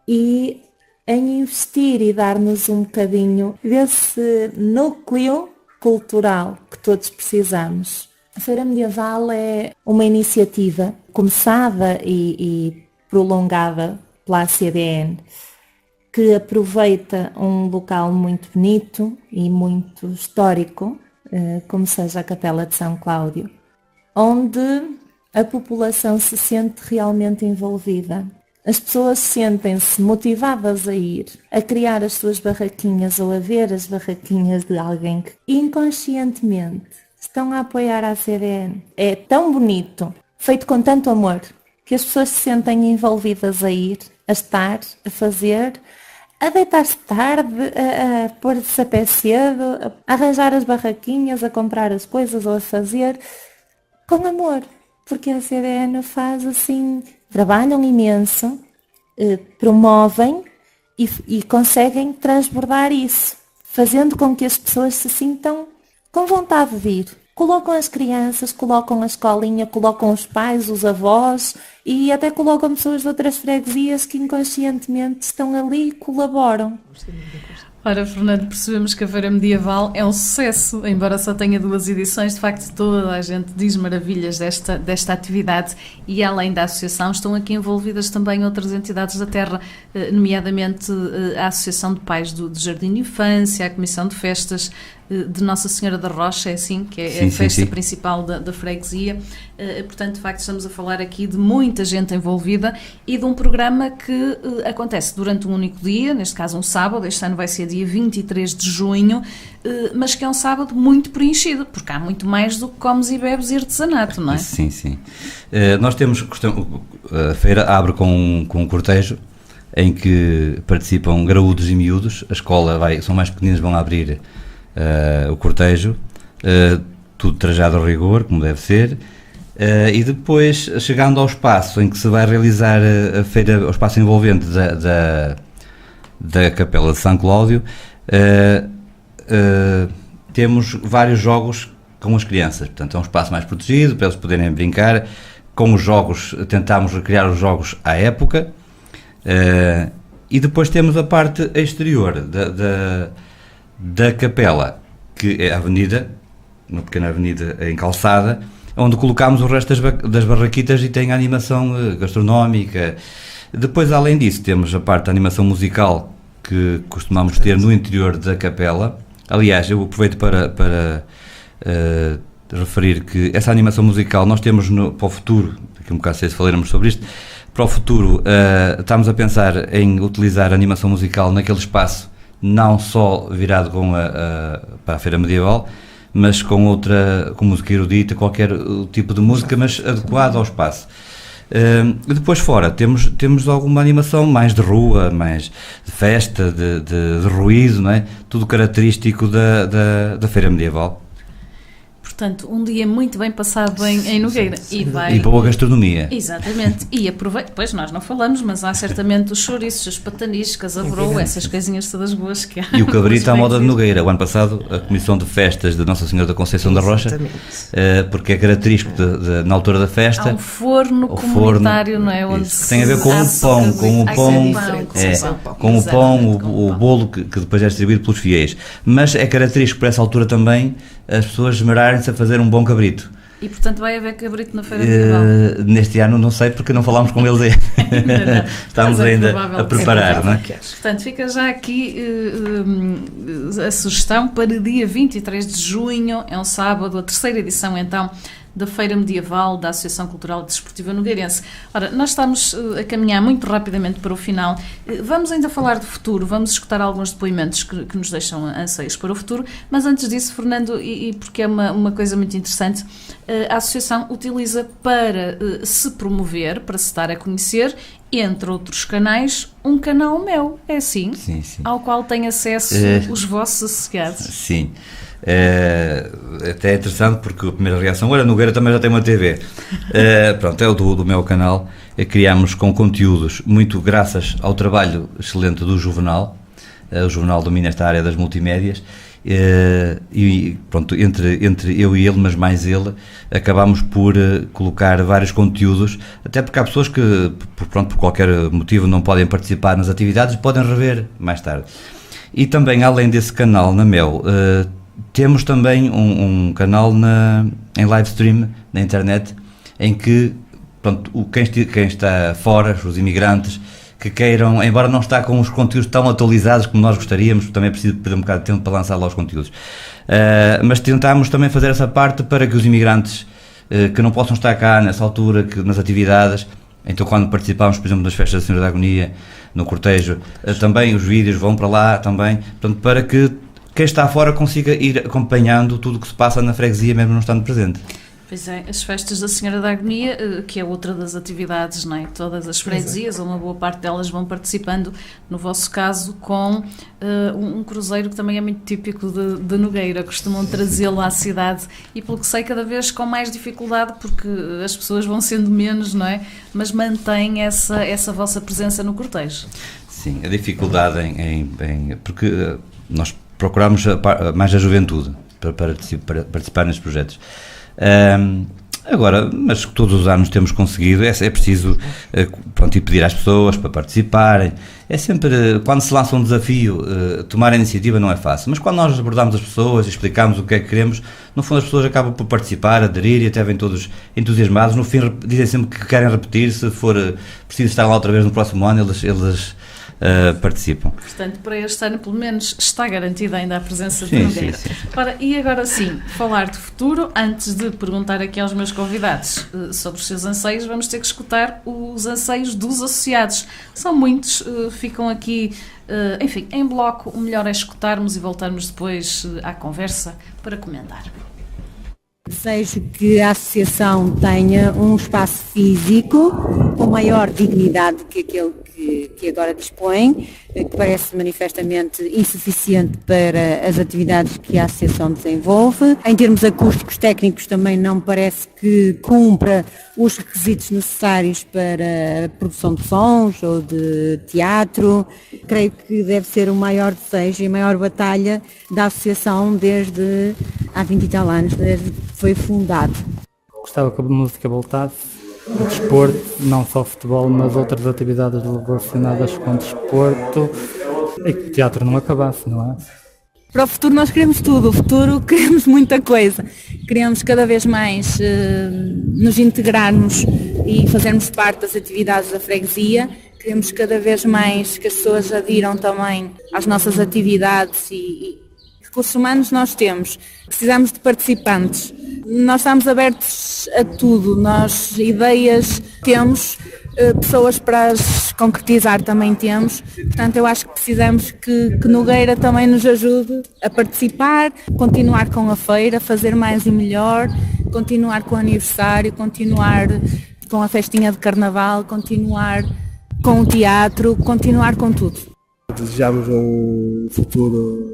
e em investir e dar-nos um bocadinho desse núcleo cultural que todos precisamos. A Feira Medieval é uma iniciativa começada e prolongada pela CDN, que aproveita um local muito bonito e muito histórico, como seja a Capela de São Cláudio, onde a população se sente realmente envolvida. As pessoas sentem-se motivadas a ir, a criar as suas barraquinhas ou a ver as barraquinhas de alguém que inconscientemente estão a apoiar a CDN. É tão bonito, feito com tanto amor, que as pessoas se sentem envolvidas a ir, a estar, a fazer, a deitar-se tarde, a pôr-se a pé cedo, a arranjar as barraquinhas, a comprar as coisas ou a fazer com amor. Porque a CDN faz assim, trabalham imenso, promovem e conseguem transbordar isso, fazendo com que as pessoas se sintam com vontade de ir. Colocam as crianças, colocam a escolinha, colocam os pais, os avós e até colocam pessoas de outras freguesias que inconscientemente estão ali e colaboram. Ora, Fernando, percebemos que a Feira Medieval é um sucesso, embora só tenha 2 edições, de facto toda a gente diz maravilhas desta atividade e além da associação estão aqui envolvidas também outras entidades da terra, nomeadamente a Associação de Pais do Jardim de Infância, a Comissão de Festas de Nossa Senhora da Rocha, é assim, que é a festa principal da freguesia. Portanto, de facto, estamos a falar aqui de muita gente envolvida e de um programa que acontece durante um único dia, neste caso um sábado, este ano vai ser dia 23 de junho, mas que é um sábado muito preenchido, porque há muito mais do que comes e bebes e artesanato, não é? Sim. Nós temos, a feira abre com um cortejo, em que participam graúdos e miúdos, a escola são mais pequeninos, vão abrir o cortejo, tudo trajado a rigor, como deve ser, e depois, chegando ao espaço em que se vai realizar a feira, o espaço envolvente da Capela de São Cláudio, temos vários jogos com as crianças, portanto é um espaço mais protegido para eles poderem brincar com os jogos. Tentámos recriar os jogos à época, e depois temos a parte exterior da capela, que é a avenida, uma pequena avenida em calçada, onde colocámos o resto das barraquitas e tem a animação gastronómica. Depois, além disso, temos a parte da animação musical que costumamos ter no interior da capela. Aliás, eu aproveito para referir que essa animação musical nós temos para o futuro, daqui a um bocado se falarmos sobre isto, para o futuro estamos a pensar em utilizar a animação musical naquele espaço, não só virado para a Feira Medieval, mas com música erudita, qualquer tipo de música, mas adequada ao espaço. Depois fora temos alguma animação mais de rua, mais de festa, de ruído, não é? Tudo característico da Feira Medieval. Portanto, um dia muito bem passado em Nogueira. E boa gastronomia. Exatamente. E aproveito, pois nós não falamos, mas há certamente os chouriços, as pataniscas, a broa, essas coisinhas todas boas que há. E o cabrito à moda de Nogueira. O ano passado, a Comissão de Festas de Nossa Senhora da Conceição da Rocha, porque é característico na altura da festa. Há um forno comunitário, não é? Onde tem a ver com o pão, o bolo que depois é distribuído pelos fiéis. Mas é característico para essa altura também as pessoas esmerarem-se a fazer um bom cabrito. E portanto vai haver cabrito na Feira Medieval? Neste ano não sei, porque não falámos com eles ainda. Estamos ainda a preparar, não é? Portanto, fica já aqui a sugestão para dia 23 de junho, é um sábado, a terceira edição então da Feira Medieval da Associação Cultural e Desportiva Nogueirense. Ora, nós estamos a caminhar muito rapidamente para o final. Vamos ainda falar do futuro, vamos escutar alguns depoimentos que nos deixam anseios para o futuro, mas antes disso, Fernando, e porque é uma coisa muito interessante, a Associação utiliza para se promover, para se dar a conhecer, entre outros canais, um canal meu, é assim? Sim, sim. Ao qual têm acesso os vossos associados. Sim. Até é interessante porque a primeira reação, olha, Nogueira também já tem uma TV. Pronto, é o do meu canal. Criámos com conteúdos, muito graças ao trabalho excelente do Juvenal. O Juvenal domina esta área das multimédias. E pronto, entre eu e ele, mas mais ele, acabámos por colocar vários conteúdos, até porque há pessoas que por qualquer motivo não podem participar nas atividades, podem rever mais tarde. E também, além desse canal na Mel, temos também um canal em live stream na internet, em que pronto, quem está fora, os imigrantes que queiram, embora não está com os conteúdos tão atualizados como nós gostaríamos, também é preciso perder um bocado de tempo para lançar lá os conteúdos. Mas tentámos também fazer essa parte para que os imigrantes que não possam estar cá nessa altura, nas atividades, então quando participámos, por exemplo, nas festas da Senhora da Agonia, no cortejo, também os vídeos vão para lá também, portanto, para que quem está fora consiga ir acompanhando tudo o que se passa na freguesia, mesmo não estando presente. Pois é, as festas da Senhora da Agonia, que é outra das atividades, não é? Todas as freguesias, ou uma boa parte delas, vão participando, no vosso caso, com um cruzeiro que também é muito típico de Nogueira, costumam trazê-lo à cidade e, pelo que sei, cada vez com mais dificuldade, porque as pessoas vão sendo menos, não é? Mas mantém essa vossa presença no cortejo. Sim, a dificuldade porque nós procuramos mais a juventude para participar nestes projetos. Agora, mas todos os anos temos conseguido, é preciso ir pedir às pessoas para participarem. É sempre, quando se lança um desafio, tomar a iniciativa não é fácil, mas quando nós abordamos as pessoas e explicamos o que é que queremos, no fundo as pessoas acabam por participar, aderir e até vêm todos entusiasmados. No fim dizem sempre que querem repetir, se for preciso estar lá outra vez no próximo ano, eles participam. Portanto, para este ano, pelo menos, está garantida ainda a presença de Nogueira. Sim. Ora, e agora sim, falar de futuro, antes de perguntar aqui aos meus convidados sobre os seus anseios, vamos ter que escutar os anseios dos associados. São muitos, ficam aqui, enfim, em bloco. O melhor é escutarmos e voltarmos depois à conversa para comentar. Desejo que a associação tenha um espaço físico com maior dignidade que aquele que agora dispõe, que parece manifestamente insuficiente para as atividades que a associação desenvolve. Em termos acústicos técnicos também não me parece que cumpra os requisitos necessários para a produção de sons ou de teatro. Creio que deve ser o maior desejo e a maior batalha da associação desde há 20 e tal anos, desde que foi fundado. Gostava que a música voltasse. O desporto, não só futebol, mas outras atividades relacionadas com desporto, e que o teatro não acabasse, não é? Para o futuro nós queremos tudo, o futuro queremos muita coisa, queremos cada vez mais nos integrarmos e fazermos parte das atividades da freguesia, queremos cada vez mais que as pessoas adiram também às nossas atividades e recursos humanos nós temos, precisamos de participantes. Nós estamos abertos a tudo, nós ideias temos, pessoas para as concretizar também temos, portanto eu acho que precisamos que Nogueira também nos ajude a participar, continuar com a feira, fazer mais e melhor, continuar com o aniversário, continuar com a festinha de carnaval, continuar com o teatro, continuar com tudo. Desejamos um futuro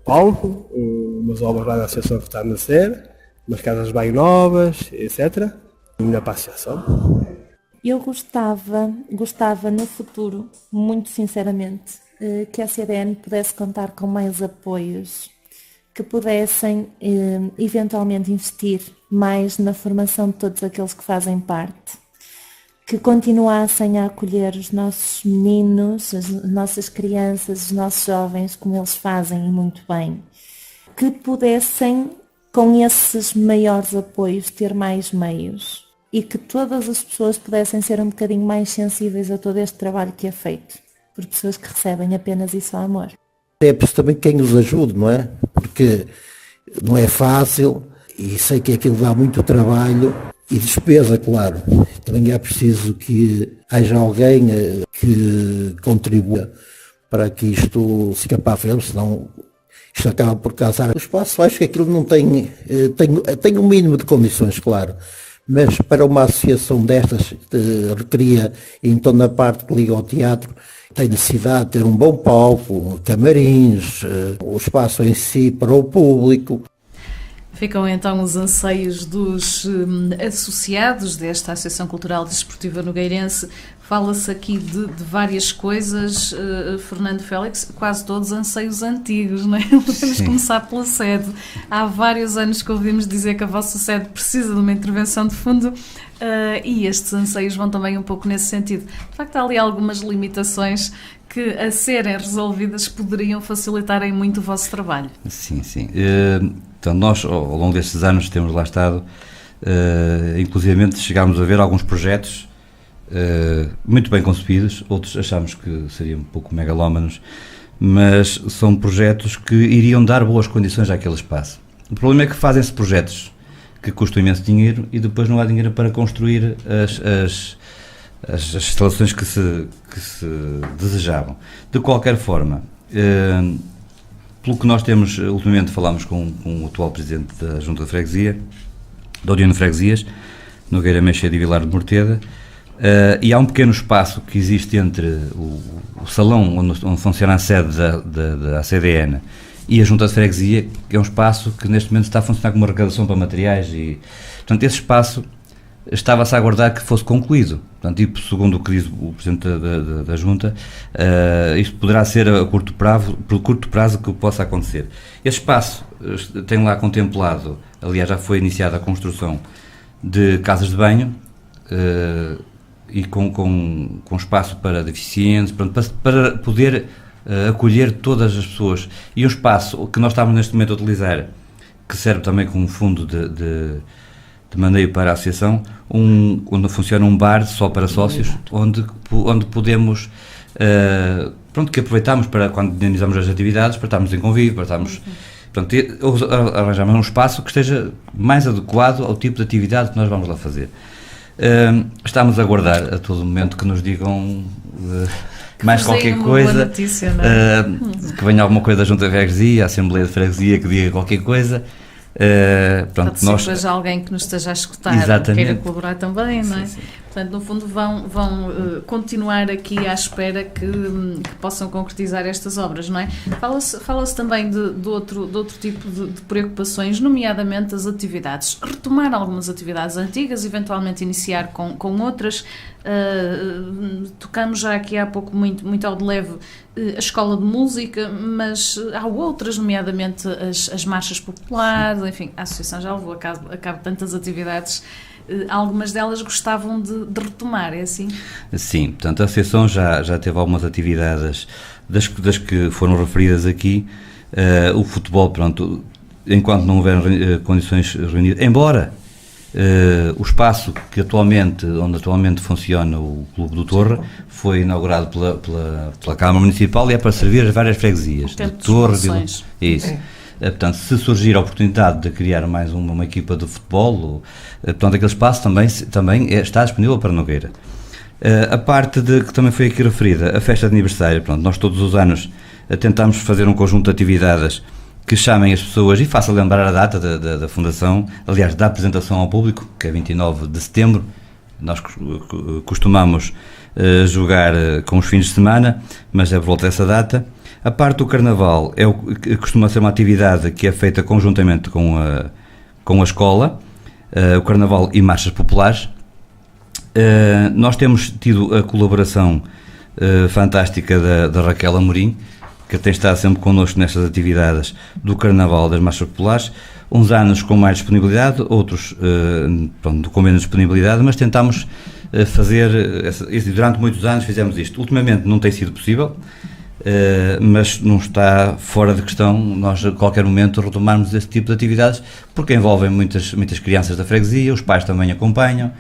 palco, umas obras lá da associação que está a nascer, umas casas bem novas, etc. Melhor para a associação. Eu gostava no futuro, muito sinceramente, que a CDN pudesse contar com mais apoios, que pudessem eventualmente investir mais na formação de todos aqueles que fazem parte, que continuassem a acolher os nossos meninos, as nossas crianças, os nossos jovens, como eles fazem e muito bem, que pudessem, com esses maiores apoios, ter mais meios e que todas as pessoas pudessem ser um bocadinho mais sensíveis a todo este trabalho que é feito por pessoas que recebem apenas e só amor. É preciso também quem os ajude, não é? Porque não é fácil e sei que aquilo dá muito trabalho e despesa, claro. Também é preciso que haja alguém que contribua para que isto siga para a frente, senão isto acaba por causar. O espaço, acho que aquilo não tem um mínimo de condições, claro, mas para uma associação destas requeria, então na parte que liga ao teatro, tem necessidade de ter um bom palco, camarins, o espaço em si para o público. Ficam então os anseios dos associados desta Associação Cultural e Desportiva Nogueirense. Fala-se aqui de várias coisas, Fernando Félix, quase todos anseios antigos, não é? Podemos começar pela sede. Há vários anos que ouvimos dizer que a vossa sede precisa de uma intervenção de fundo e estes anseios vão também um pouco nesse sentido. De facto, há ali algumas limitações que, a serem resolvidas, poderiam facilitarem muito o vosso trabalho. Sim. Então, nós, ao longo destes anos, temos lá estado, inclusivamente chegámos a ver alguns projetos muito bem concebidos, outros achámos que seriam um pouco megalómanos, mas são projetos que iriam dar boas condições àquele espaço. O problema é que fazem-se projetos que custam imenso dinheiro e depois não há dinheiro para construir as instalações que se desejavam. De qualquer forma, pelo que nós temos, ultimamente falámos com o atual presidente da Junta de Freguesia, da União de Freguesias, Nogueira Meixedo e Vilar de Morteda, e há um pequeno espaço que existe entre o salão onde funciona a sede da ACDN e a Junta de Freguesia, que é um espaço que neste momento está a funcionar como uma arrecadação para materiais e, portanto, esse espaço estava-se a aguardar que fosse concluído. Portanto, e segundo o que diz o Presidente da Junta, isto poderá ser a curto prazo que possa acontecer. Este espaço tem lá contemplado, aliás, já foi iniciada a construção de casas de banho e com espaço para deficientes, para poder acolher todas as pessoas. E um espaço que nós estamos neste momento a utilizar, que serve também como fundo de maneio para a associação, onde funciona um bar só para sócios, onde podemos, que aproveitamos para, quando dinamizamos as atividades, para estarmos em convívio, para estarmos, arranjamos um espaço que esteja mais adequado ao tipo de atividade que nós vamos lá fazer. Estamos a aguardar a todo momento que nos digam mais qualquer coisa, notícia, que venha alguma coisa da Junta de Freguesia, a Assembleia de Freguesia, que diga qualquer coisa. Pode ser que haja alguém que nos esteja a escutar, que queira colaborar também, não é? Sim. Portanto, no fundo vão continuar aqui à espera que possam concretizar estas obras, não é? Fala-se também de outro tipo de preocupações, nomeadamente as atividades. Retomar algumas atividades antigas, eventualmente iniciar com outras. Tocamos já aqui há pouco muito ao de leve a escola de música, mas há outras, nomeadamente as marchas populares, enfim, a associação já levou a cabo tantas atividades. Algumas delas gostavam de retomar, é assim? Sim, portanto a associação já teve algumas atividades das que foram referidas aqui. O futebol, enquanto não houver condições reunidas, embora o espaço onde atualmente funciona o Clube do Torre foi inaugurado pela Câmara Municipal e é para servir as várias freguesias de Torre, isso. Portanto, se surgir a oportunidade de criar mais uma equipa de futebol, aquele espaço também está disponível para Nogueira. A parte que também foi aqui referida, a festa de aniversário, nós todos os anos tentamos fazer um conjunto de atividades que chamem as pessoas e façam lembrar a data da fundação, aliás, da apresentação ao público, que é 29 de setembro. Nós costumamos jogar com os fins de semana, mas é por volta dessa data. A parte do Carnaval costuma ser uma atividade que é feita conjuntamente com a escola, o Carnaval e marchas populares. Nós temos tido a colaboração fantástica da Raquel Amorim, que tem estado sempre connosco nestas atividades do Carnaval, das marchas populares, uns anos com mais disponibilidade, outros com menos disponibilidade, mas tentámos fazer, durante muitos anos fizemos isto. Ultimamente não tem sido possível, mas não está fora de questão nós a qualquer momento retomarmos este tipo de atividades, porque envolvem muitas crianças da freguesia, os pais também acompanham,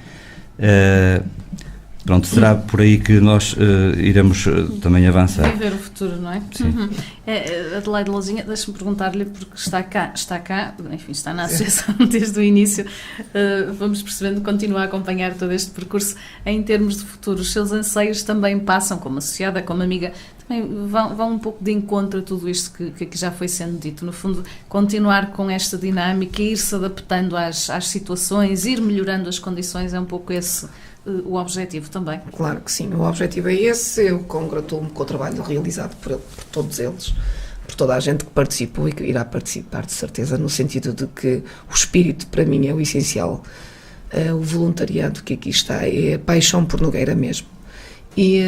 pronto, será por aí que nós iremos também avançar. Viver o futuro, não é? Sim. Adelaide Lousinha, deixa-me perguntar-lhe, porque está cá, enfim, está na associação desde o início, vamos percebendo, continua a acompanhar todo este percurso. Em termos de futuro, os seus anseios também passam, como associada, como amiga, também vão um pouco de encontro a tudo isto que já foi sendo dito. No fundo, continuar com esta dinâmica, ir-se adaptando às situações, ir melhorando as condições, é um pouco esse o objetivo também. Claro que sim, o objetivo é esse. Eu congratulo-me com o trabalho realizado por todos eles, por toda a gente que participou e que irá participar, de certeza, no sentido de que o espírito, para mim, é o essencial. O voluntariado que aqui está é a paixão por Nogueira mesmo. E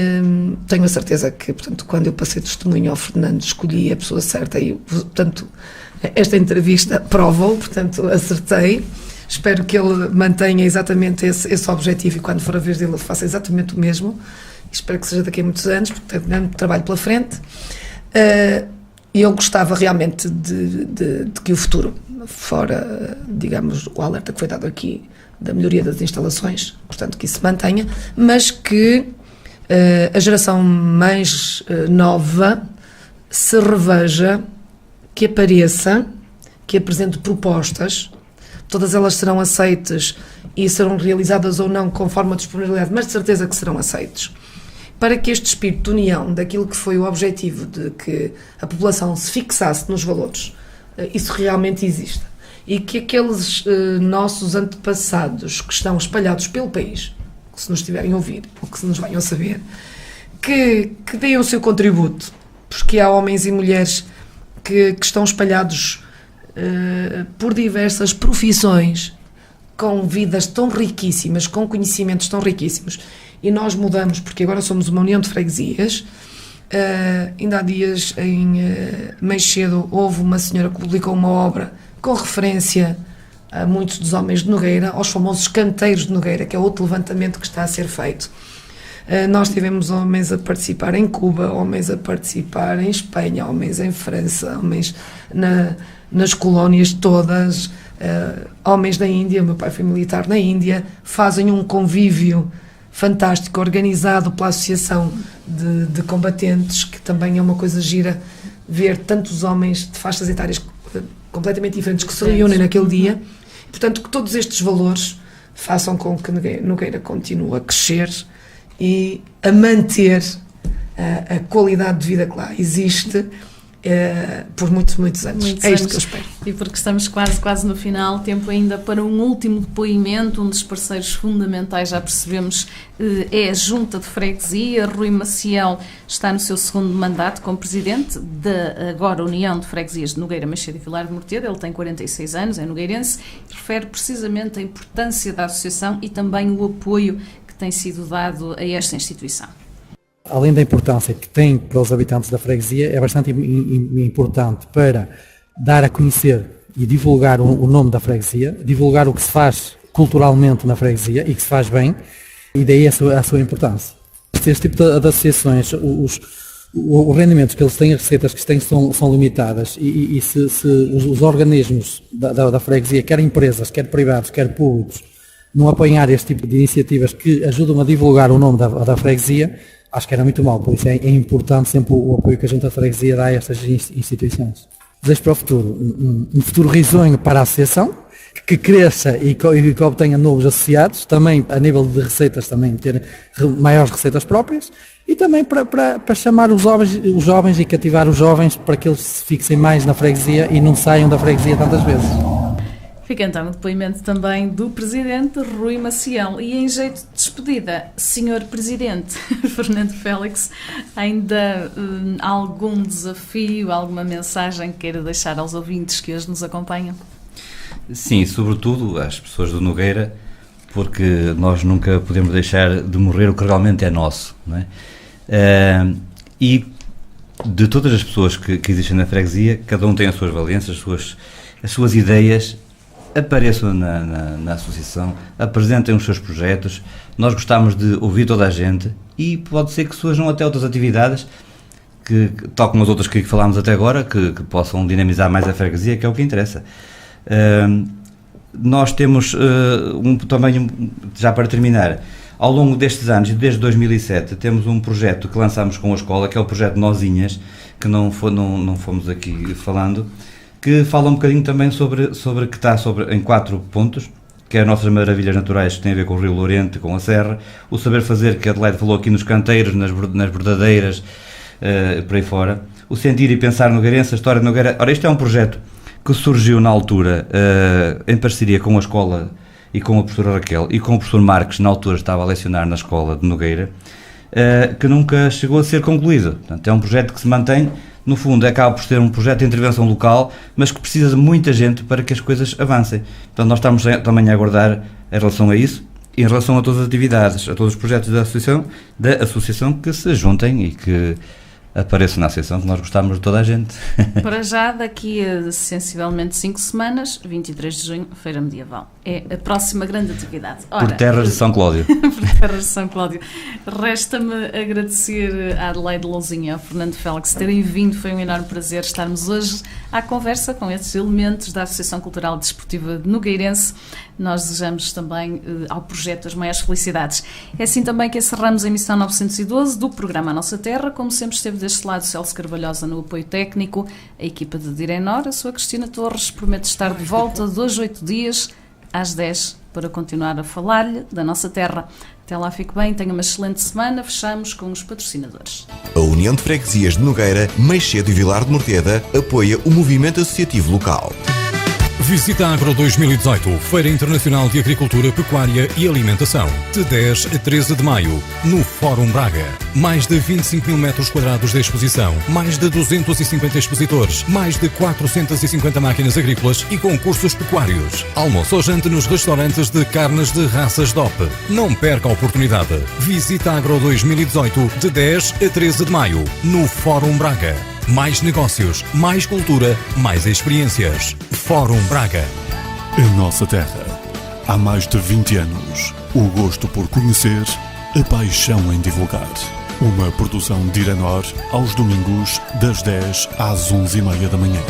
tenho a certeza que, portanto, quando eu passei testemunho ao Fernando, escolhi a pessoa certa e, portanto, esta entrevista prova-o, portanto, acertei. Espero que ele mantenha exatamente esse objetivo e quando for a vez dele faça exatamente o mesmo. Espero que seja daqui a muitos anos, porque tem grande trabalho pela frente. E eu gostava realmente de que o futuro, fora, digamos, o alerta que foi dado aqui da melhoria das instalações, portanto que isso se mantenha, mas que a geração mais nova se reveja, que apareça, que apresente propostas. Todas elas serão aceitas e serão realizadas ou não conforme a disponibilidade, mas de certeza que serão aceitas, para que este espírito de união daquilo que foi o objetivo de que a população se fixasse nos valores, isso realmente exista. E que aqueles nossos antepassados que estão espalhados pelo país, que se nos estiverem a ouvir, ou que se nos venham a saber, que deem o seu contributo, porque há homens e mulheres que estão espalhados por diversas profissões, com vidas tão riquíssimas, com conhecimentos tão riquíssimos, e nós mudamos, porque agora somos uma união de freguesias. Ainda há dias, mais cedo, houve uma senhora que publicou uma obra com referência a muitos dos homens de Nogueira, aos famosos canteiros de Nogueira, que é outro levantamento que está a ser feito. Nós tivemos homens a participar em Cuba, homens a participar em Espanha, homens em França, homens nas colónias todas, homens da Índia. O meu pai foi militar na Índia, fazem um convívio fantástico, organizado pela associação de combatentes, que também é uma coisa gira ver tantos homens de faixas etárias completamente diferentes que se reúnem naquele dia. Portanto, que todos estes valores façam com que Nogueira continue a crescer e a manter a qualidade de vida que lá existe por muitos anos. Isto que eu espero. E porque estamos quase no final, tempo ainda para um último depoimento. Um dos parceiros fundamentais, já percebemos, é a Junta de Freguesia. Rui Maciel está no seu segundo mandato como presidente da agora União de Freguesias de Nogueira, Macedo e Vilar de Mortede. Ele tem 46 anos, é nogueirense, e refere precisamente a importância da associação e também o apoio que tem sido dado a esta instituição. Além da importância que tem para os habitantes da freguesia, é bastante importante para dar a conhecer e divulgar o nome da freguesia, divulgar o que se faz culturalmente na freguesia e que se faz bem, e daí a sua importância. Este tipo de associações, os rendimentos que eles têm, as receitas que têm são limitadas, e se os organismos da freguesia, quer empresas, quer privados, quer públicos, não apoiar este tipo de iniciativas que ajudam a divulgar o nome da freguesia, acho que era muito mal. Por isso é importante sempre o apoio que a Junta de Freguesia dá a estas instituições. Desejo para o futuro um futuro risonho para a associação, que cresça e que obtenha novos associados, também a nível de receitas, também ter maiores receitas próprias, e também para chamar os jovens e cativar os jovens para que eles se fixem mais na freguesia e não saiam da freguesia tantas vezes. Fica então o depoimento também do Presidente Rui Maciel. E em jeito de despedida, Sr. Presidente Fernando Félix, ainda algum desafio, alguma mensagem que queira deixar aos ouvintes que hoje nos acompanham? Sim, sobretudo às pessoas do Nogueira, porque nós nunca podemos deixar de morrer o que realmente é nosso, não é? E de todas as pessoas que existem na freguesia, cada um tem as suas valências, as suas ideias. Apareçam na associação, apresentem os seus projetos. Nós gostamos de ouvir toda a gente e pode ser que surjam até outras atividades, que, tal como as outras que falámos até agora, que possam dinamizar mais a freguesia, que é o que interessa. Nós temos também, já para terminar, Ao longo destes anos, e desde 2007, temos um projeto que lançamos com a escola, que é o projeto Nozinhas, que não fomos aqui falando, que fala um bocadinho também sobre que está em 4 pontos, que é as nossas maravilhas naturais, que tem a ver com o Rio Lourente, com a Serra, o saber fazer, que a Adelaide falou aqui nos canteiros, nas verdadeiras, por aí fora, o sentir e pensar nogueirense, a história de Nogueira. Ora, isto é um projeto que surgiu na altura, em parceria com a escola e com a professora Raquel e com o professor Marques, na altura estava a lecionar na escola de Nogueira, que nunca chegou a ser concluído. Portanto, é um projeto que se mantém. No fundo, acaba por ser um projeto de intervenção local, mas que precisa de muita gente para que as coisas avancem. Portanto, nós estamos também a aguardar em relação a isso, em relação a todas as atividades, a todos os projetos da associação que se juntem e que apareçam na associação, que nós gostamos de toda a gente. Para já, daqui a sensivelmente 5 semanas, 23 de junho, Feira Medieval. É a próxima grande atividade. Ora, por terras de São Cláudio. Por terras de São Cláudio. Resta-me agradecer à Adelaide Lousinho e ao Fernando Félix terem vindo. Foi um enorme prazer estarmos hoje à conversa com estes elementos da Associação Cultural e Desportiva de Nogueirense. Nós desejamos também ao projeto as maiores felicidades. É assim também que encerramos a emissão 912 do programa A Nossa Terra. Como sempre esteve deste lado Celso Carvalhosa no apoio técnico, a equipa de Direnor, a sua Cristina Torres, promete estar de volta 2 a 8 dias às 10 para continuar a falar-lhe da nossa terra. Até lá, fique bem, tenha uma excelente semana. Fechamos com os patrocinadores. A União de Freguesias de Nogueira, Meixedo e Vilar de Morteda apoia o movimento associativo local. Visita Agro 2018, Feira Internacional de Agricultura, Pecuária e Alimentação, de 10 a 13 de maio, no Fórum Braga. Mais de 25 mil metros quadrados de exposição, mais de 250 expositores, mais de 450 máquinas agrícolas e concursos pecuários. Almoço ou jante nos restaurantes de carnes de raças DOP. Não perca a oportunidade. Visita Agro 2018, de 10 a 13 de maio, no Fórum Braga. Mais negócios, mais cultura, mais experiências. Fórum Braga. A nossa terra. Há mais de 20 anos. O gosto por conhecer, a paixão em divulgar. Uma produção de Direnor aos domingos, das 10 às 11h30 da manhã.